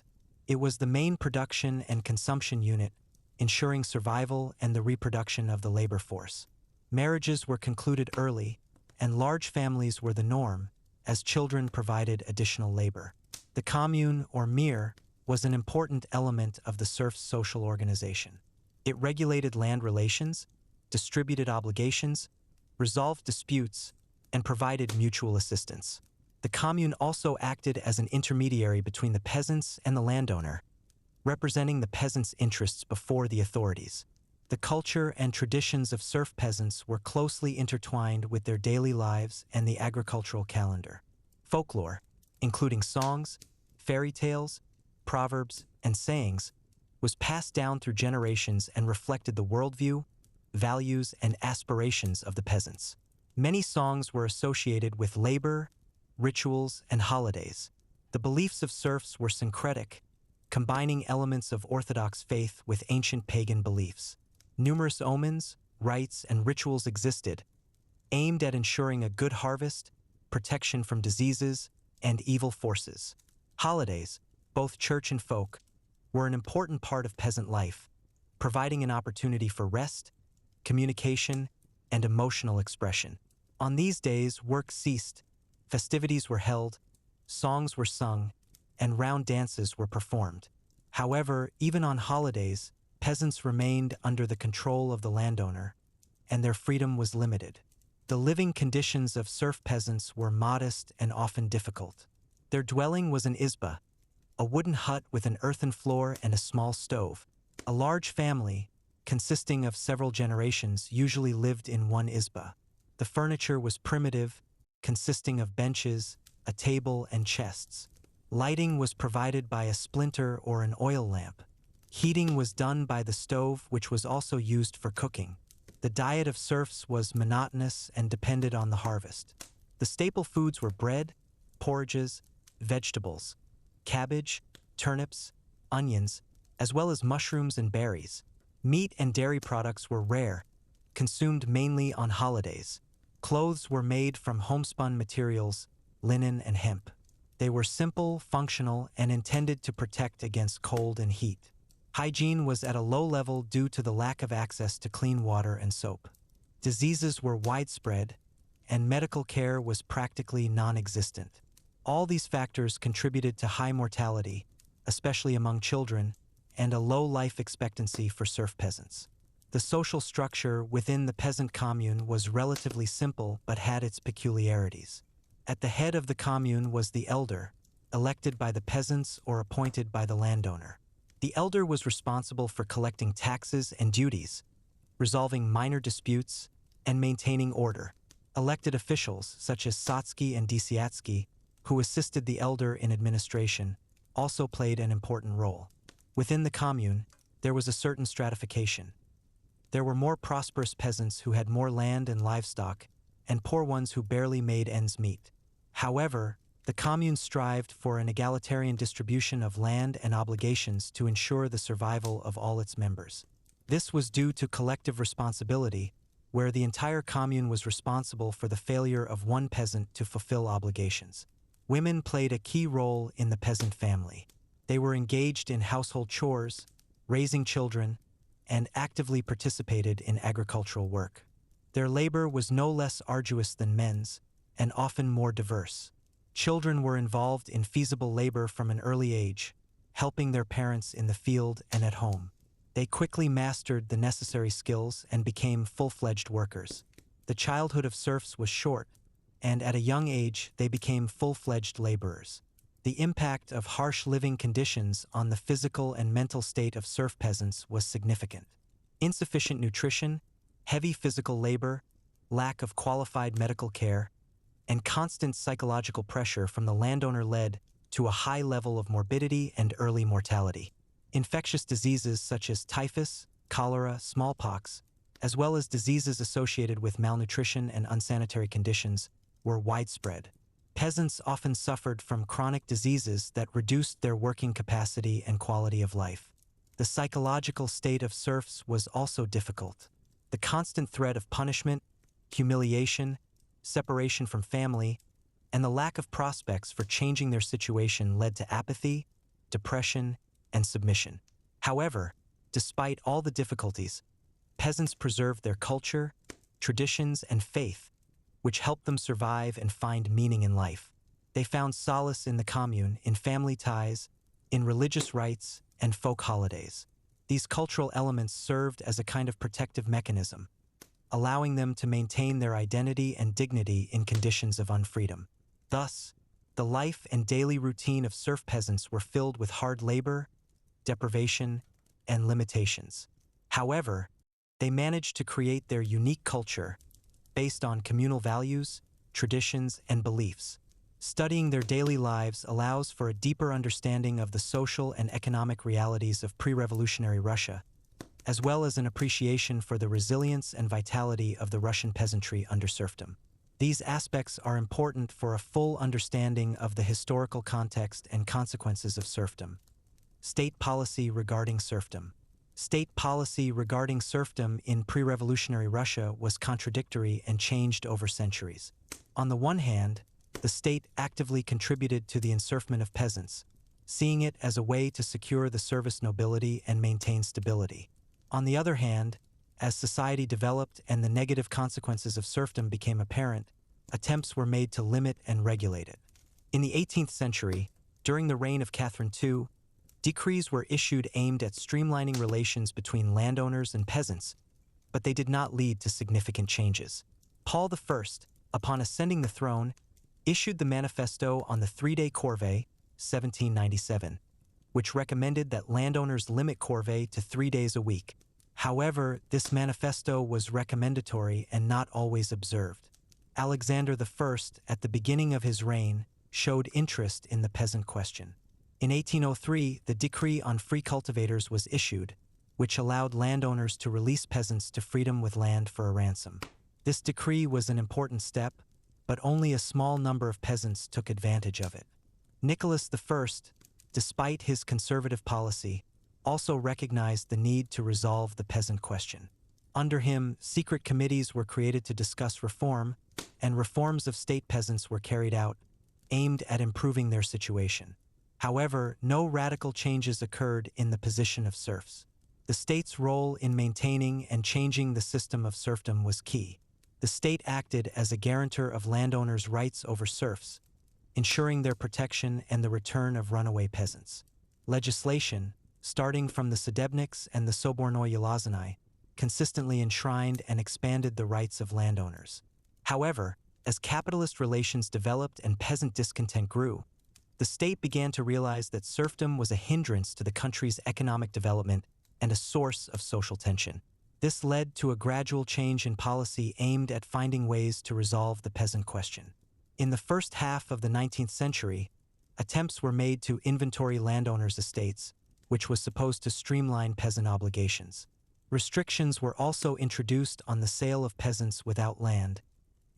It was the main production and consumption unit, ensuring survival and the reproduction of the labor force. Marriages were concluded early, and large families were the norm, as children provided additional labor. The commune, or mir, was an important element of the serfs' social organization. It regulated land relations, distributed obligations, resolved disputes, and provided mutual assistance. The commune also acted as an intermediary between the peasants and the landowner, representing the peasants' interests before the authorities. The culture and traditions of serf peasants were closely intertwined with their daily lives and the agricultural calendar. Folklore, including songs, fairy tales, proverbs, and sayings, was passed down through generations and reflected the worldview, values, and aspirations of the peasants. Many songs were associated with labor, rituals, and holidays. The beliefs of serfs were syncretic, combining elements of Orthodox faith with ancient pagan beliefs. Numerous omens, rites, and rituals existed, aimed at ensuring a good harvest, protection from diseases, and evil forces. Holidays, both church and folk, were an important part of peasant life, providing an opportunity for rest, communication, and emotional expression. On these days, work ceased, festivities were held, songs were sung, and round dances were performed. However, even on holidays, peasants remained under the control of the landowner, and their freedom was limited. The living conditions of serf peasants were modest and often difficult. Their dwelling was an izba, a wooden hut with an earthen floor and a small stove. A large family, consisting of several generations, usually lived in one izba. The furniture was primitive, consisting of benches, a table, and chests. Lighting was provided by a splinter or an oil lamp. Heating was done by the stove, which was also used for cooking. The diet of serfs was monotonous and depended on the harvest. The staple foods were bread, porridges, vegetables, cabbage, turnips, onions, as well as mushrooms and berries. Meat and dairy products were rare, consumed mainly on holidays. Clothes were made from homespun materials, linen and hemp. They were simple, functional, and intended to protect against cold and heat. Hygiene was at a low level due to the lack of access to clean water and soap. Diseases were widespread, and medical care was practically non-existent. All these factors contributed to high mortality, especially among children, and a low life expectancy for serf peasants. The social structure within the peasant commune was relatively simple but had its peculiarities. At the head of the commune was the elder, elected by the peasants or appointed by the landowner. The elder was responsible for collecting taxes and duties, resolving minor disputes, and maintaining order. Elected officials, such as Satsky and Desiatsky, who assisted the elder in administration, also played an important role. Within the commune, there was a certain stratification. There were more prosperous peasants who had more land and livestock, and poor ones who barely made ends meet. However, the commune strived for an egalitarian distribution of land and obligations to ensure the survival of all its members. This was due to collective responsibility, where the entire commune was responsible for the failure of one peasant to fulfill obligations. Women played a key role in the peasant family. They were engaged in household chores, raising children, and actively participated in agricultural work. Their labor was no less arduous than men's, and often more diverse. Children were involved in feasible labor from an early age, helping their parents in the field and at home. They quickly mastered the necessary skills and became full-fledged workers. The childhood of serfs was short, and at a young age they became full-fledged laborers. The impact of harsh living conditions on the physical and mental state of serf peasants was significant. Insufficient nutrition, heavy physical labor, lack of qualified medical care, and constant psychological pressure from the landowner led to a high level of morbidity and early mortality. Infectious diseases such as typhus, cholera, smallpox, as well as diseases associated with malnutrition and unsanitary conditions, were widespread. Peasants often suffered from chronic diseases that reduced their working capacity and quality of life. The psychological state of serfs was also difficult. The constant threat of punishment, humiliation, separation from family, and the lack of prospects for changing their situation led to apathy, depression, and submission. However, despite all the difficulties, peasants preserved their culture, traditions, and faith, which helped them survive and find meaning in life. They found solace in the commune, in family ties, in religious rites, and folk holidays. These cultural elements served as a kind of protective mechanism, allowing them to maintain their identity and dignity in conditions of unfreedom. Thus, the life and daily routine of serf peasants were filled with hard labor, deprivation, and limitations. However, they managed to create their unique culture based on communal values, traditions, and beliefs. Studying their daily lives allows for a deeper understanding of the social and economic realities of pre-revolutionary Russia, as well as an appreciation for the resilience and vitality of the Russian peasantry under serfdom. These aspects are important for a full understanding of the historical context and consequences of serfdom. State policy regarding serfdom. State policy regarding serfdom in pre-revolutionary Russia was contradictory and changed over centuries. On the one hand, the state actively contributed to the enserfment of peasants, seeing it as a way to secure the service nobility and maintain stability. On the other hand, as society developed and the negative consequences of serfdom became apparent, attempts were made to limit and regulate it. In the 18th century, during the reign of Catherine II, decrees were issued aimed at streamlining relations between landowners and peasants, but they did not lead to significant changes. Paul I, upon ascending the throne, issued the Manifesto on the Three-Day Corvée, 1797, which recommended that landowners limit corvée to 3 days a week. However, this manifesto was recommendatory and not always observed. Alexander I, at the beginning of his reign, showed interest in the peasant question. In 1803, the Decree on Free Cultivators was issued, which allowed landowners to release peasants to freedom with land for a ransom. This decree was an important step, but only a small number of peasants took advantage of it. Nicholas I, despite his conservative policy, also recognized the need to resolve the peasant question. Under him, secret committees were created to discuss reform, and reforms of state peasants were carried out, aimed at improving their situation. However, no radical changes occurred in the position of serfs. The state's role in maintaining and changing the system of serfdom was key. The state acted as a guarantor of landowners' rights over serfs, ensuring their protection and the return of runaway peasants. Legislation, starting from the Sudebniks and the Sobornoi Yelazanai, consistently enshrined and expanded the rights of landowners. However, as capitalist relations developed and peasant discontent grew, the state began to realize that serfdom was a hindrance to the country's economic development and a source of social tension. This led to a gradual change in policy aimed at finding ways to resolve the peasant question. In the first half of the 19th century, attempts were made to inventory landowners' estates, which was supposed to streamline peasant obligations. Restrictions were also introduced on the sale of peasants without land,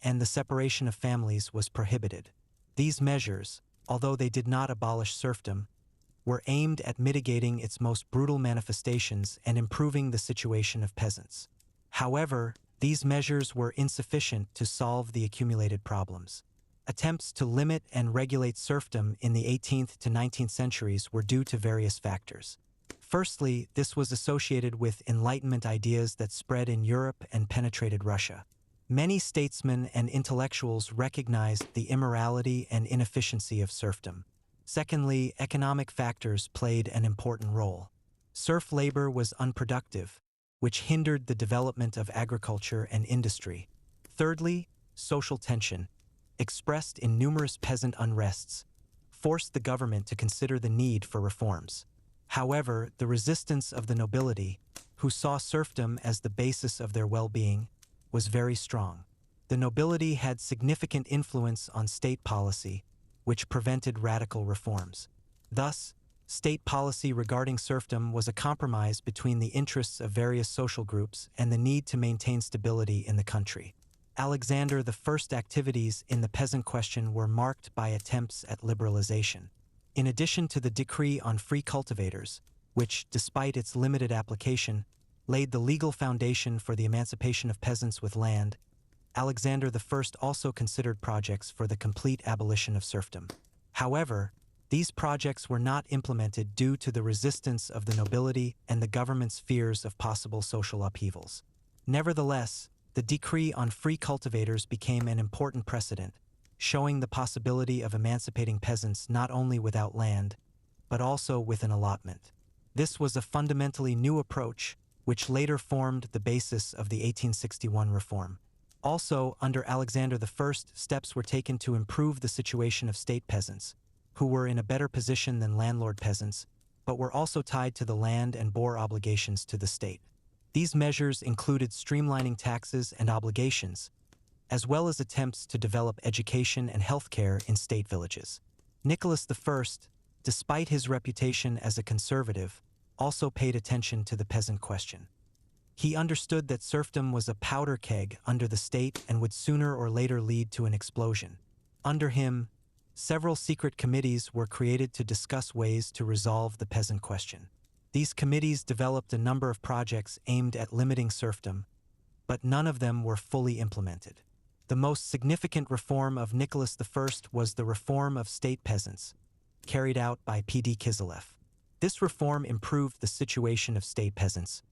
and the separation of families was prohibited. These measures, although they did not abolish serfdom, were aimed at mitigating its most brutal manifestations and improving the situation of peasants. However, these measures were insufficient to solve the accumulated problems. Attempts to limit and regulate serfdom in the 18th to 19th centuries were due to various factors. Firstly, this was associated with Enlightenment ideas that spread in Europe and penetrated Russia. Many statesmen and intellectuals recognized the immorality and inefficiency of serfdom. Secondly, economic factors played an important role. Serf labor was unproductive, which hindered the development of agriculture and industry. Thirdly, social tension, expressed in numerous peasant unrests, forced the government to consider the need for reforms. However, the resistance of the nobility, who saw serfdom as the basis of their well-being, was very strong. The nobility had significant influence on state policy, which prevented radical reforms. Thus, state policy regarding serfdom was a compromise between the interests of various social groups and the need to maintain stability in the country. Alexander I's activities in the peasant question were marked by attempts at liberalization. In addition to the decree on free cultivators, which, despite its limited application, laid the legal foundation for the emancipation of peasants with land, Alexander I also considered projects for the complete abolition of serfdom. However, these projects were not implemented due to the resistance of the nobility and the government's fears of possible social upheavals. Nevertheless, the decree on free cultivators became an important precedent, showing the possibility of emancipating peasants not only without land, but also with an allotment. This was a fundamentally new approach, which later formed the basis of the 1861 reform. Also, under Alexander I, steps were taken to improve the situation of state peasants, who were in a better position than landlord peasants, but were also tied to the land and bore obligations to the state. These measures included streamlining taxes and obligations, as well as attempts to develop education and healthcare in state villages. Nicholas I, despite his reputation as a conservative, also paid attention to the peasant question. He understood that serfdom was a powder keg under the state and would sooner or later lead to an explosion. Under him, several secret committees were created to discuss ways to resolve the peasant question. These committees developed a number of projects aimed at limiting serfdom, but none of them were fully implemented. The most significant reform of Nicholas I was the reform of state peasants, carried out by P.D. Kiselev. This reform improved the situation of state peasants,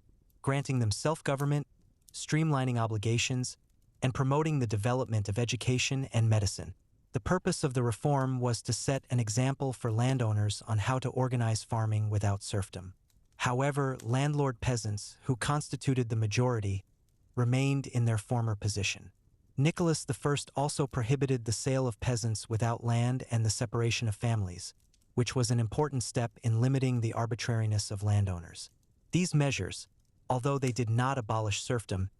granting them self-government, streamlining obligations, and promoting the development of education and medicine. The purpose of the reform was to set an example for landowners on how to organize farming without serfdom. However, landlord peasants, who constituted the majority, remained in their former position. Nicholas I also prohibited the sale of peasants without land and the separation of families, which was an important step in limiting the arbitrariness of landowners. These measures, although they did not abolish serfdom,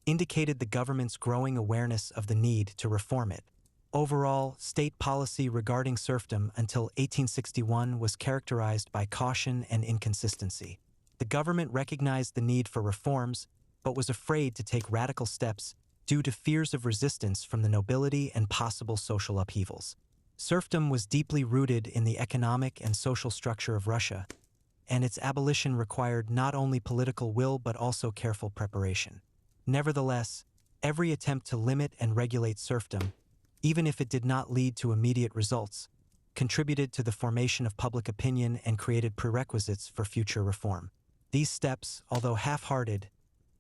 indicated the government's growing awareness of the need to reform it. Overall, state policy regarding serfdom until 1861 was characterized by caution and inconsistency. The government recognized the need for reforms, but was afraid to take radical steps due to fears of resistance from the nobility and possible social upheavals. Serfdom was deeply rooted in the economic and social structure of Russia, and its abolition required not only political will but also careful preparation. Nevertheless, every attempt to limit and regulate serfdom, even if it did not lead to immediate results, contributed to the formation of public opinion and created prerequisites for future reform. These steps, although half-hearted,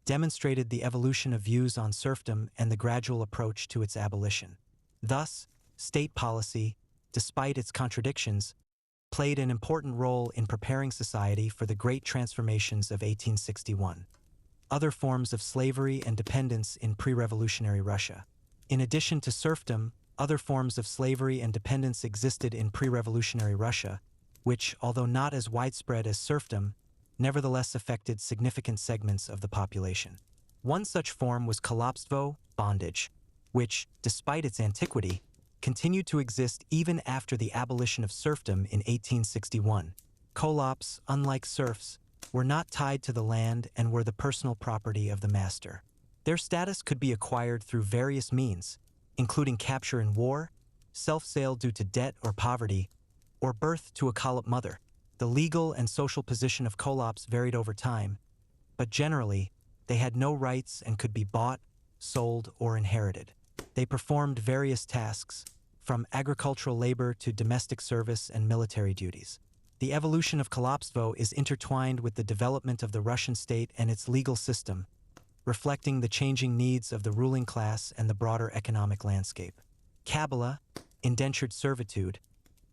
demonstrated the evolution of views on serfdom and the gradual approach to its abolition. Thus, state policy, despite its contradictions, played an important role in preparing society for the great transformations of 1861. Other forms of slavery and dependence in pre-revolutionary Russia. In addition to serfdom, other forms of slavery and dependence existed in pre-revolutionary Russia, which, although not as widespread as serfdom, nevertheless affected significant segments of the population. One such form was kolobstvo, bondage, which, despite its antiquity, continued to exist even after the abolition of serfdom in 1861. Kolobs, unlike serfs, were not tied to the land and were the personal property of the master. Their status could be acquired through various means, including capture in war, self-sale due to debt or poverty, or birth to a kolob mother. The legal and social position of kolobs varied over time, but generally, they had no rights and could be bought, sold, or inherited. They performed various tasks, from agricultural labor to domestic service and military duties. The evolution of kolobstvo is intertwined with the development of the Russian state and its legal system, reflecting the changing needs of the ruling class and the broader economic landscape. Kabbalah, indentured servitude,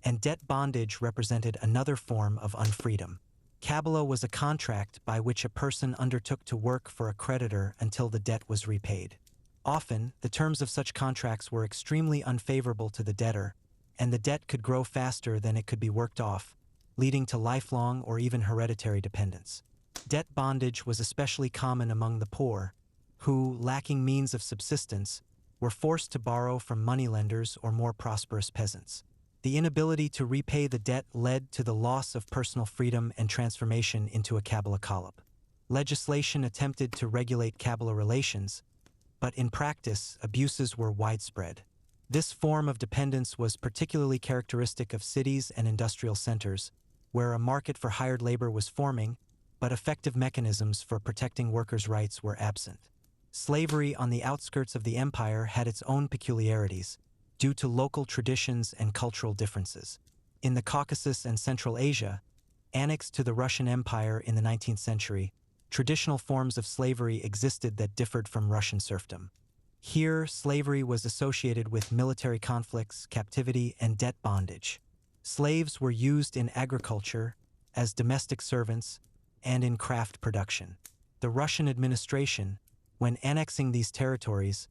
and debt bondage represented another form of unfreedom. Kabbalah was a contract by which a person undertook to work for a creditor until the debt was repaid. Often, the terms of such contracts were extremely unfavorable to the debtor, and the debt could grow faster than it could be worked off, leading to lifelong or even hereditary dependence. Debt bondage was especially common among the poor, who, lacking means of subsistence, were forced to borrow from moneylenders or more prosperous peasants. The inability to repay the debt led to the loss of personal freedom and transformation into a Kabbalah kolob. Legislation attempted to regulate Kabbalah relations, but in practice, abuses were widespread. This form of dependence was particularly characteristic of cities and industrial centers, where a market for hired labor was forming, but effective mechanisms for protecting workers' rights were absent. Slavery on the outskirts of the empire had its own peculiarities, due to local traditions and cultural differences. In the Caucasus and Central Asia, annexed to the Russian Empire in the 19th century, traditional forms of slavery existed that differed from Russian serfdom. Here, slavery was associated with military conflicts, captivity, and debt bondage. Slaves were used in agriculture, as domestic servants, and in craft production. The Russian administration, when annexing these territories,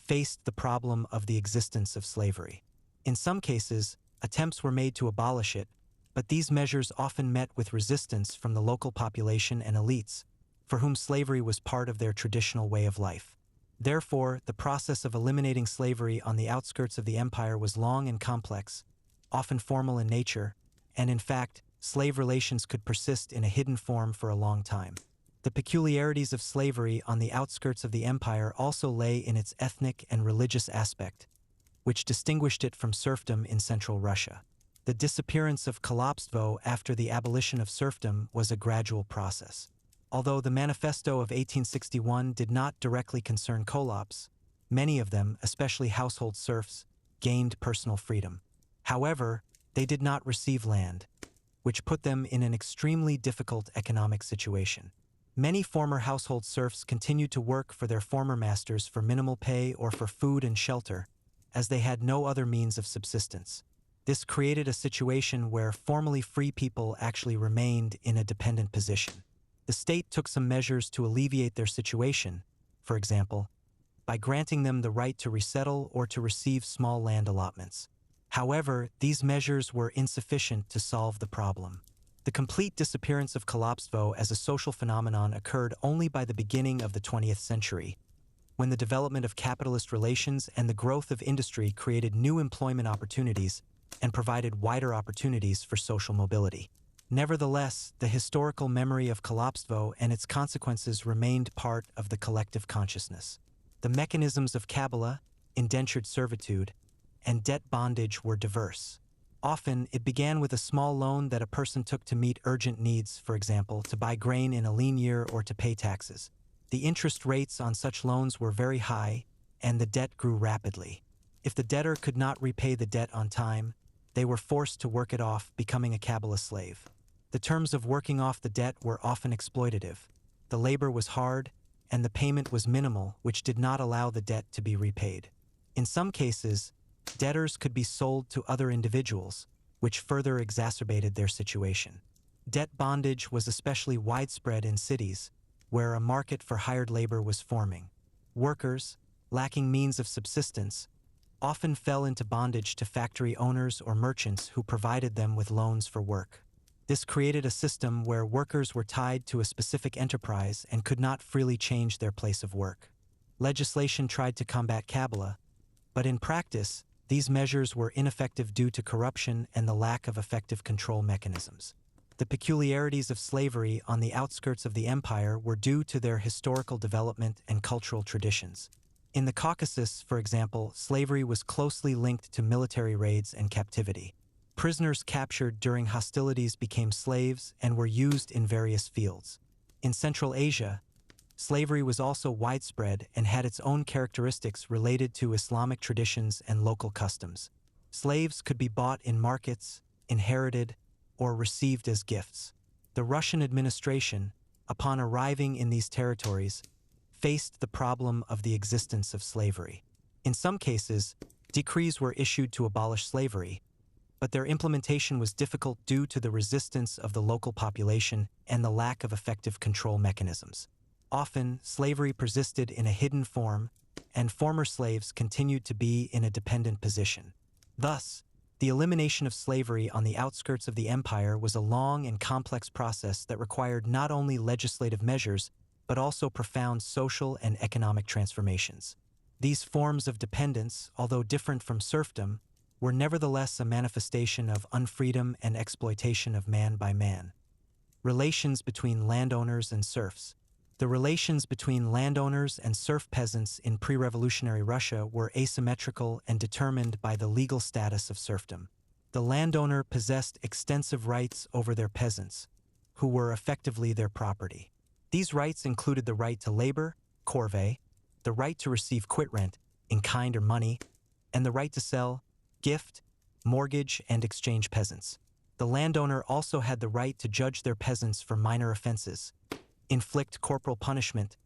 faced the problem of the existence of slavery. In some cases, attempts were made to abolish it, but these measures often met with resistance from the local population and elites, for whom slavery was part of their traditional way of life. Therefore, the process of eliminating slavery on the outskirts of the empire was long and complex, often formal in nature, and in fact, slave relations could persist in a hidden form for a long time. The peculiarities of slavery on the outskirts of the empire also lay in its ethnic and religious aspect, which distinguished it from serfdom in central Russia. The disappearance of kolobstvo after the abolition of serfdom was a gradual process. Although the Manifesto of 1861 did not directly concern kolobs, many of them, especially household serfs, gained personal freedom. However, they did not receive land, which put them in an extremely difficult economic situation. Many former household serfs continued to work for their former masters for minimal pay or for food and shelter, as they had no other means of subsistence. This created a situation where formerly free people actually remained in a dependent position. The state took some measures to alleviate their situation, for example, by granting them the right to resettle or to receive small land allotments. However, these measures were insufficient to solve the problem. The complete disappearance of kolobstvo as a social phenomenon occurred only by the beginning of the 20th century, when the development of capitalist relations and the growth of industry created new employment opportunities and provided wider opportunities for social mobility. Nevertheless, the historical memory of kolobstvo and its consequences remained part of the collective consciousness. The mechanisms of Kabbalah, indentured servitude, and debt bondage were diverse. Often, it began with a small loan that a person took to meet urgent needs, for example, to buy grain in a lean year or to pay taxes. The interest rates on such loans were very high, and the debt grew rapidly. If the debtor could not repay the debt on time, they were forced to work it off, becoming a Kabbalah slave. The terms of working off the debt were often exploitative. The labor was hard, and the payment was minimal, which did not allow the debt to be repaid. In some cases, Debtors could be sold to other individuals, which further exacerbated their situation. Debt bondage was especially widespread in cities, where a market for hired labor was forming. Workers, lacking means of subsistence, often fell into bondage to factory owners or merchants who provided them with loans for work. This created a system where workers were tied to a specific enterprise and could not freely change their place of work. Legislation tried to combat Kabbalah, but in practice, these measures were ineffective due to corruption and the lack of effective control mechanisms. The peculiarities of slavery on the outskirts of the empire were due to their historical development and cultural traditions. In the Caucasus, for example, slavery was closely linked to military raids and captivity. Prisoners captured during hostilities became slaves and were used in various fields. In Central Asia, slavery was also widespread and had its own characteristics related to Islamic traditions and local customs. Slaves could be bought in markets, inherited, or received as gifts. The Russian administration, upon arriving in these territories, faced the problem of the existence of slavery. In some cases, decrees were issued to abolish slavery, but their implementation was difficult due to the resistance of the local population and the lack of effective control mechanisms. Often, slavery persisted in a hidden form, and former slaves continued to be in a dependent position. Thus, the elimination of slavery on the outskirts of the empire was a long and complex process that required not only legislative measures, but also profound social and economic transformations. These forms of dependence, although different from serfdom, were nevertheless a manifestation of unfreedom and exploitation of man by man. Relations between landowners and serfs. The relations between landowners and serf peasants in pre-revolutionary Russia were asymmetrical and determined by the legal status of serfdom. The landowner possessed extensive rights over their peasants, who were effectively their property. These rights included the right to labor, corvée, the right to receive quit rent, in kind or money, and the right to sell, gift, mortgage, and exchange peasants. The landowner also had the right to judge their peasants for minor offenses, inflict corporal punishment,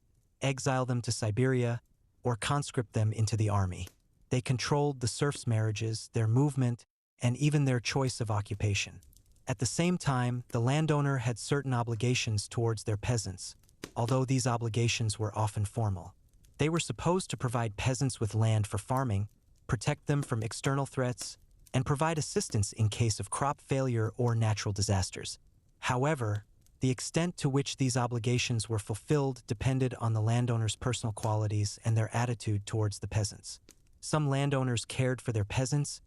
exile them to Siberia, or conscript them into the army. They controlled the serfs' marriages, their movement, and even their choice of occupation. At the same time, the landowner had certain obligations towards their peasants, although these obligations were often formal. They were supposed to provide peasants with land for farming, protect them from external threats, and provide assistance in case of crop failure or natural disasters. However, the extent to which these obligations were fulfilled depended on the landowner's personal qualities and their attitude towards the peasants. Some landowners cared for their peasants,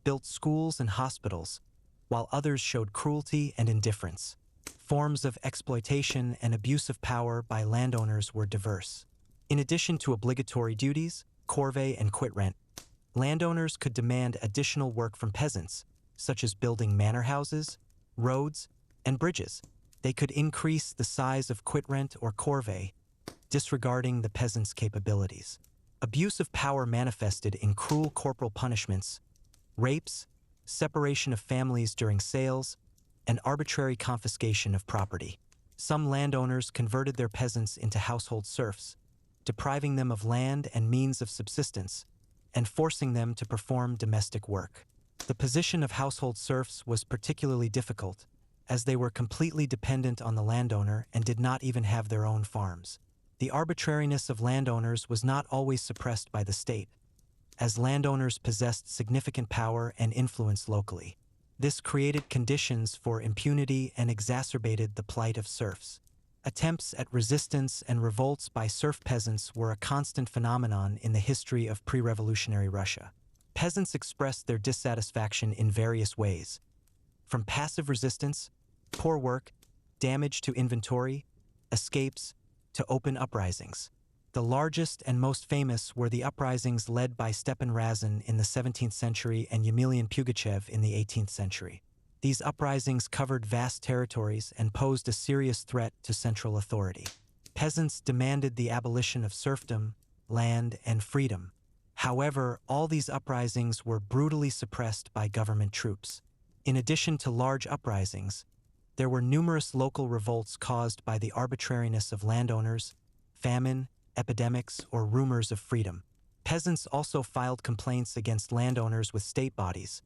built schools and hospitals, while others showed cruelty and indifference. Forms of exploitation and abuse of power by landowners were diverse. In addition to obligatory duties, corvée and quit rent, landowners could demand additional work from peasants, such as building manor houses, roads, and bridges. They could increase the size of quit rent or corvée, disregarding the peasants' capabilities. Abuse of power manifested in cruel corporal punishments, rapes, separation of families during sales, and arbitrary confiscation of property. Some landowners converted their peasants into household serfs, depriving them of land and means of subsistence, and forcing them to perform domestic work. The position of household serfs was particularly difficult, as they were completely dependent on the landowner and did not even have their own farms. The arbitrariness of landowners was not always suppressed by the state, as landowners possessed significant power and influence locally. This created conditions for impunity and exacerbated the plight of serfs. Attempts at resistance and revolts by serf peasants were a constant phenomenon in the history of pre-revolutionary Russia. Peasants expressed their dissatisfaction in various ways, from passive resistance, poor work, damage to inventory, escapes, to open uprisings. The largest and most famous were the uprisings led by Stepan Razin in the 17th century and Yemelian Pugachev in the 18th century. These uprisings covered vast territories and posed a serious threat to central authority. Peasants demanded the abolition of serfdom, land, and freedom. However, all these uprisings were brutally suppressed by government troops. In addition to large uprisings, there were numerous local revolts caused by the arbitrariness of landowners, famine, epidemics, or rumors of freedom. Peasants also filed complaints against landowners with state bodies,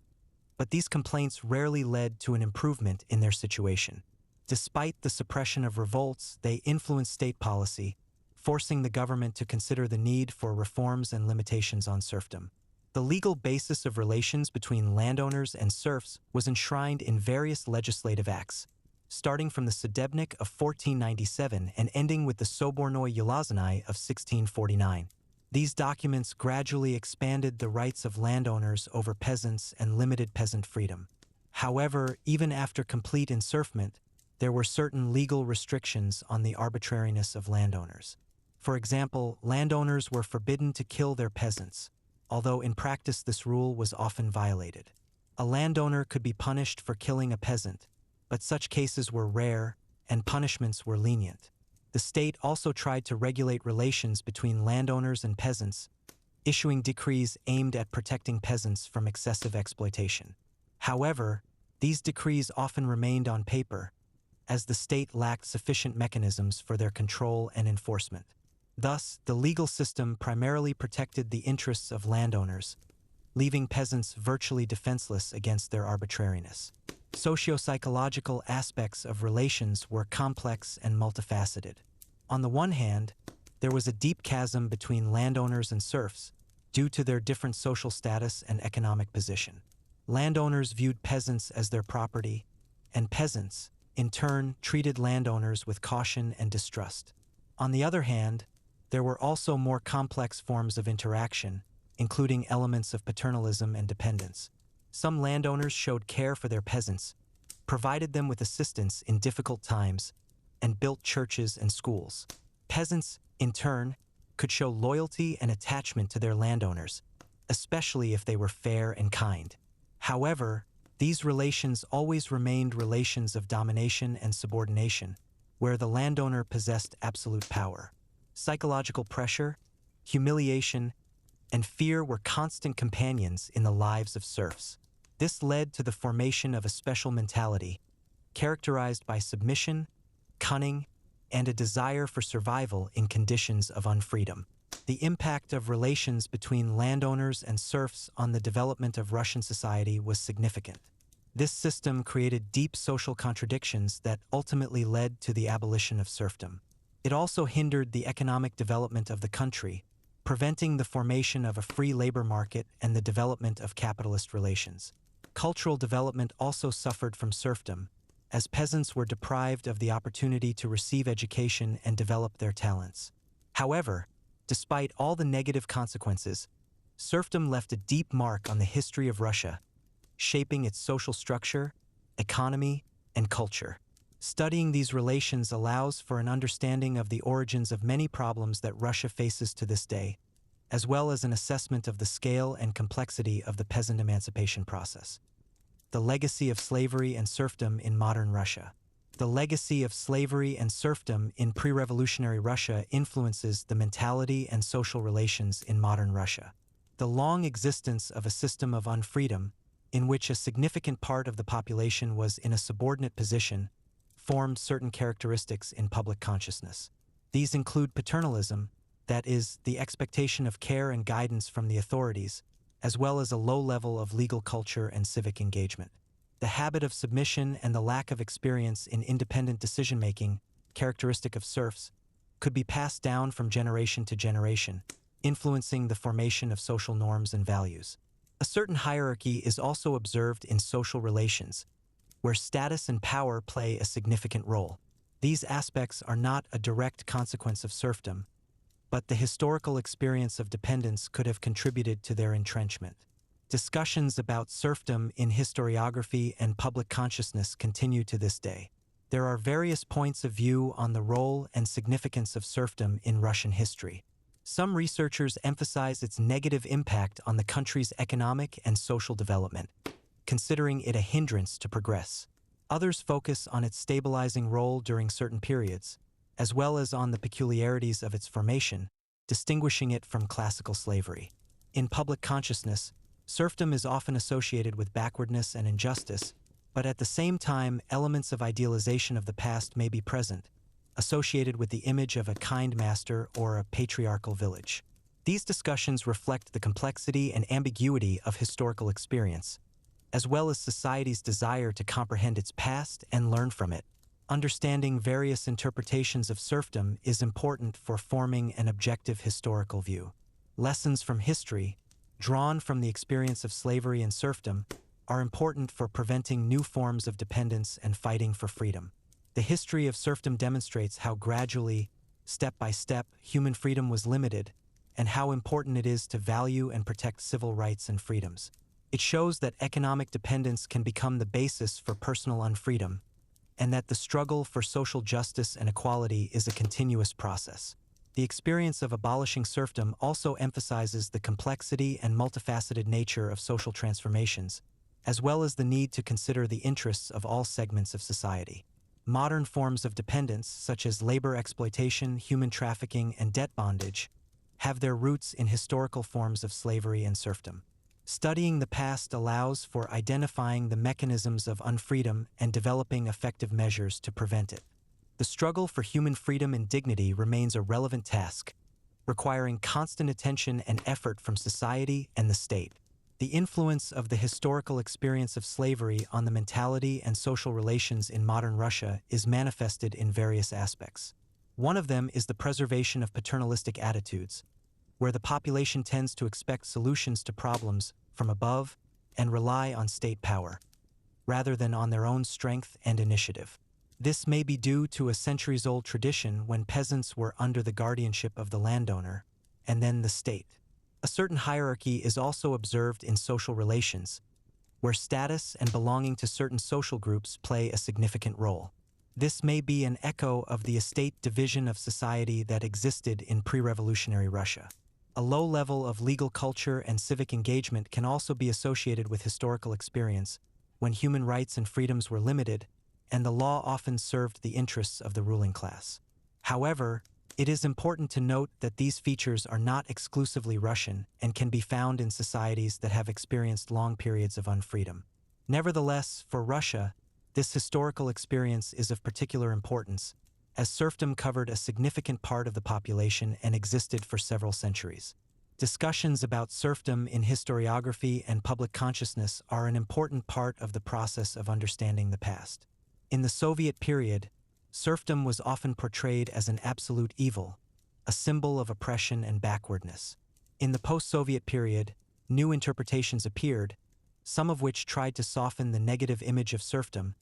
but these complaints rarely led to an improvement in their situation. Despite the suppression of revolts, they influenced state policy, forcing the government to consider the need for reforms and limitations on serfdom. The legal basis of relations between landowners and serfs was enshrined in various legislative acts, starting from the Sudebnik of 1497 and ending with the Sobornoi Ulazanai of 1649. These documents gradually expanded the rights of landowners over peasants and limited peasant freedom. However, even after complete enserfment, there were certain legal restrictions on the arbitrariness of landowners. For example, landowners were forbidden to kill their peasants, although in practice this rule was often violated. A landowner could be punished for killing a peasant, but such cases were rare and punishments were lenient. The state also tried to regulate relations between landowners and peasants, issuing decrees aimed at protecting peasants from excessive exploitation. However, these decrees often remained on paper, as the state lacked sufficient mechanisms for their control and enforcement. Thus, the legal system primarily protected the interests of landowners, leaving peasants virtually defenseless against their arbitrariness. Socio-psychological aspects of relations were complex and multifaceted. On the one hand, there was a deep chasm between landowners and serfs due to their different social status and economic position. Landowners viewed peasants as their property, and peasants, in turn, treated landowners with caution and distrust. On the other hand, there were also more complex forms of interaction, including elements of paternalism and dependence. Some landowners showed care for their peasants, provided them with assistance in difficult times, and built churches and schools. Peasants, in turn, could show loyalty and attachment to their landowners, especially if they were fair and kind. However, these relations always remained relations of domination and subordination, where the landowner possessed absolute power. Psychological pressure, humiliation, and fear were constant companions in the lives of serfs. This led to the formation of a special mentality, characterized by submission, cunning, and a desire for survival in conditions of unfreedom. The impact of relations between landowners and serfs on the development of Russian society was significant. This system created deep social contradictions that ultimately led to the abolition of serfdom. It also hindered the economic development of the country, preventing the formation of a free labor market and the development of capitalist relations. Cultural development also suffered from serfdom, as peasants were deprived of the opportunity to receive education and develop their talents. However, despite all the negative consequences, serfdom left a deep mark on the history of Russia, shaping its social structure, economy, and culture. Studying these relations allows for an understanding of the origins of many problems that Russia faces to this day, as well as an assessment of the scale and complexity of the peasant emancipation process. The legacy of slavery and serfdom in modern Russia. The legacy of slavery and serfdom in pre-revolutionary Russia influences the mentality and social relations in modern Russia. The long existence of a system of unfreedom, in which a significant part of the population was in a subordinate position, formed certain characteristics in public consciousness. These include paternalism, that is, the expectation of care and guidance from the authorities, as well as a low level of legal culture and civic engagement. The habit of submission and the lack of experience in independent decision-making, characteristic of serfs, could be passed down from generation to generation, influencing the formation of social norms and values. A certain hierarchy is also observed in social relations, where status and power play a significant role. These aspects are not a direct consequence of serfdom, but the historical experience of dependence could have contributed to their entrenchment. Discussions about serfdom in historiography and public consciousness continue to this day. There are various points of view on the role and significance of serfdom in Russian history. Some researchers emphasize its negative impact on the country's economic and social development, considering it a hindrance to progress. Others focus on its stabilizing role during certain periods, as well as on the peculiarities of its formation, distinguishing it from classical slavery. In public consciousness, serfdom is often associated with backwardness and injustice, but at the same time, elements of idealization of the past may be present, associated with the image of a kind master or a patriarchal village. These discussions reflect the complexity and ambiguity of historical experience, as well as society's desire to comprehend its past and learn from it. Understanding various interpretations of serfdom is important for forming an objective historical view. Lessons from history, drawn from the experience of slavery and serfdom, are important for preventing new forms of dependence and fighting for freedom. The history of serfdom demonstrates how gradually, step by step, human freedom was limited, and how important it is to value and protect civil rights and freedoms. It shows that economic dependence can become the basis for personal unfreedom, and that the struggle for social justice and equality is a continuous process. The experience of abolishing serfdom also emphasizes the complexity and multifaceted nature of social transformations, as well as the need to consider the interests of all segments of society. Modern forms of dependence, such as labor exploitation, human trafficking, and debt bondage, have their roots in historical forms of slavery and serfdom. Studying the past allows for identifying the mechanisms of unfreedom and developing effective measures to prevent it. The struggle for human freedom and dignity remains a relevant task, requiring constant attention and effort from society and the state. The influence of the historical experience of slavery on the mentality and social relations in modern Russia is manifested in various aspects. One of them is the preservation of paternalistic attitudes, where the population tends to expect solutions to problems from above and rely on state power, rather than on their own strength and initiative. This may be due to a centuries-old tradition when peasants were under the guardianship of the landowner, and then the state. A certain hierarchy is also observed in social relations, where status and belonging to certain social groups play a significant role. This may be an echo of the estate division of society that existed in pre-revolutionary Russia. A low level of legal culture and civic engagement can also be associated with historical experience, when human rights and freedoms were limited, and the law often served the interests of the ruling class. However, it is important to note that these features are not exclusively Russian and can be found in societies that have experienced long periods of unfreedom. Nevertheless, for Russia, this historical experience is of particular importance, as serfdom covered a significant part of the population and existed for several centuries. Discussions about serfdom in historiography and public consciousness are an important part of the process of understanding the past. In the Soviet period, serfdom was often portrayed as an absolute evil, a symbol of oppression and backwardness. In the post-Soviet period, new interpretations appeared, some of which tried to soften the negative image of serfdom,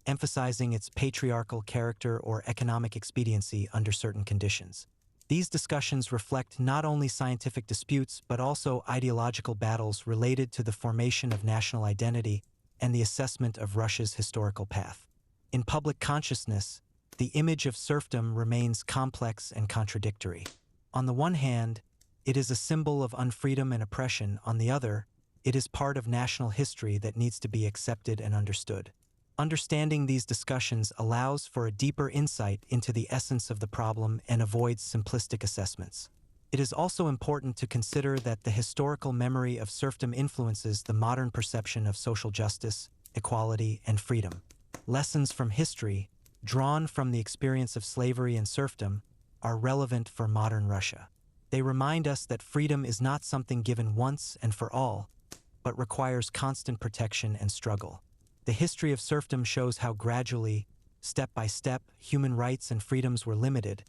emphasizing its patriarchal character or economic expediency under certain conditions. These discussions reflect not only scientific disputes but also ideological battles related to the formation of national identity and the assessment of Russia's historical path. In public consciousness, the image of serfdom remains complex and contradictory. On the one hand, it is a symbol of unfreedom and oppression. On the other, it is part of national history that needs to be accepted and understood. Understanding these discussions allows for a deeper insight into the essence of the problem and avoids simplistic assessments. It is also important to consider that the historical memory of serfdom influences the modern perception of social justice, equality, and freedom. Lessons from history, drawn from the experience of slavery and serfdom, are relevant for modern Russia. They remind us that freedom is not something given once and for all, but requires constant protection and struggle. The history of serfdom shows how gradually, step by step, human rights and freedoms were limited,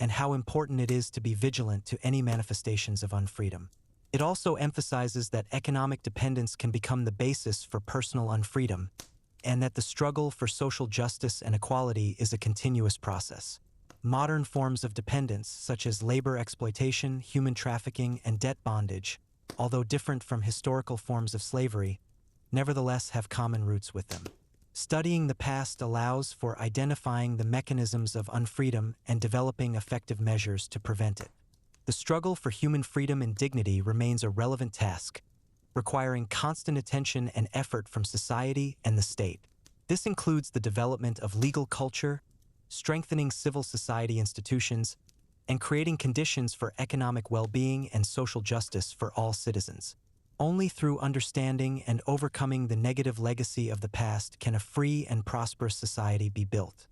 and how important it is to be vigilant to any manifestations of unfreedom. It also emphasizes that economic dependence can become the basis for personal unfreedom, and that the struggle for social justice and equality is a continuous process. Modern forms of dependence, such as labor exploitation, human trafficking, and debt bondage, although different from historical forms of slavery, nevertheless have common roots with them. Studying the past allows for identifying the mechanisms of unfreedom and developing effective measures to prevent it. The struggle for human freedom and dignity remains a relevant task, requiring constant attention and effort from society and the state. This includes the development of legal culture, strengthening civil society institutions, and creating conditions for economic well-being and social justice for all citizens. Only through understanding and overcoming the negative legacy of the past can a free and prosperous society be built.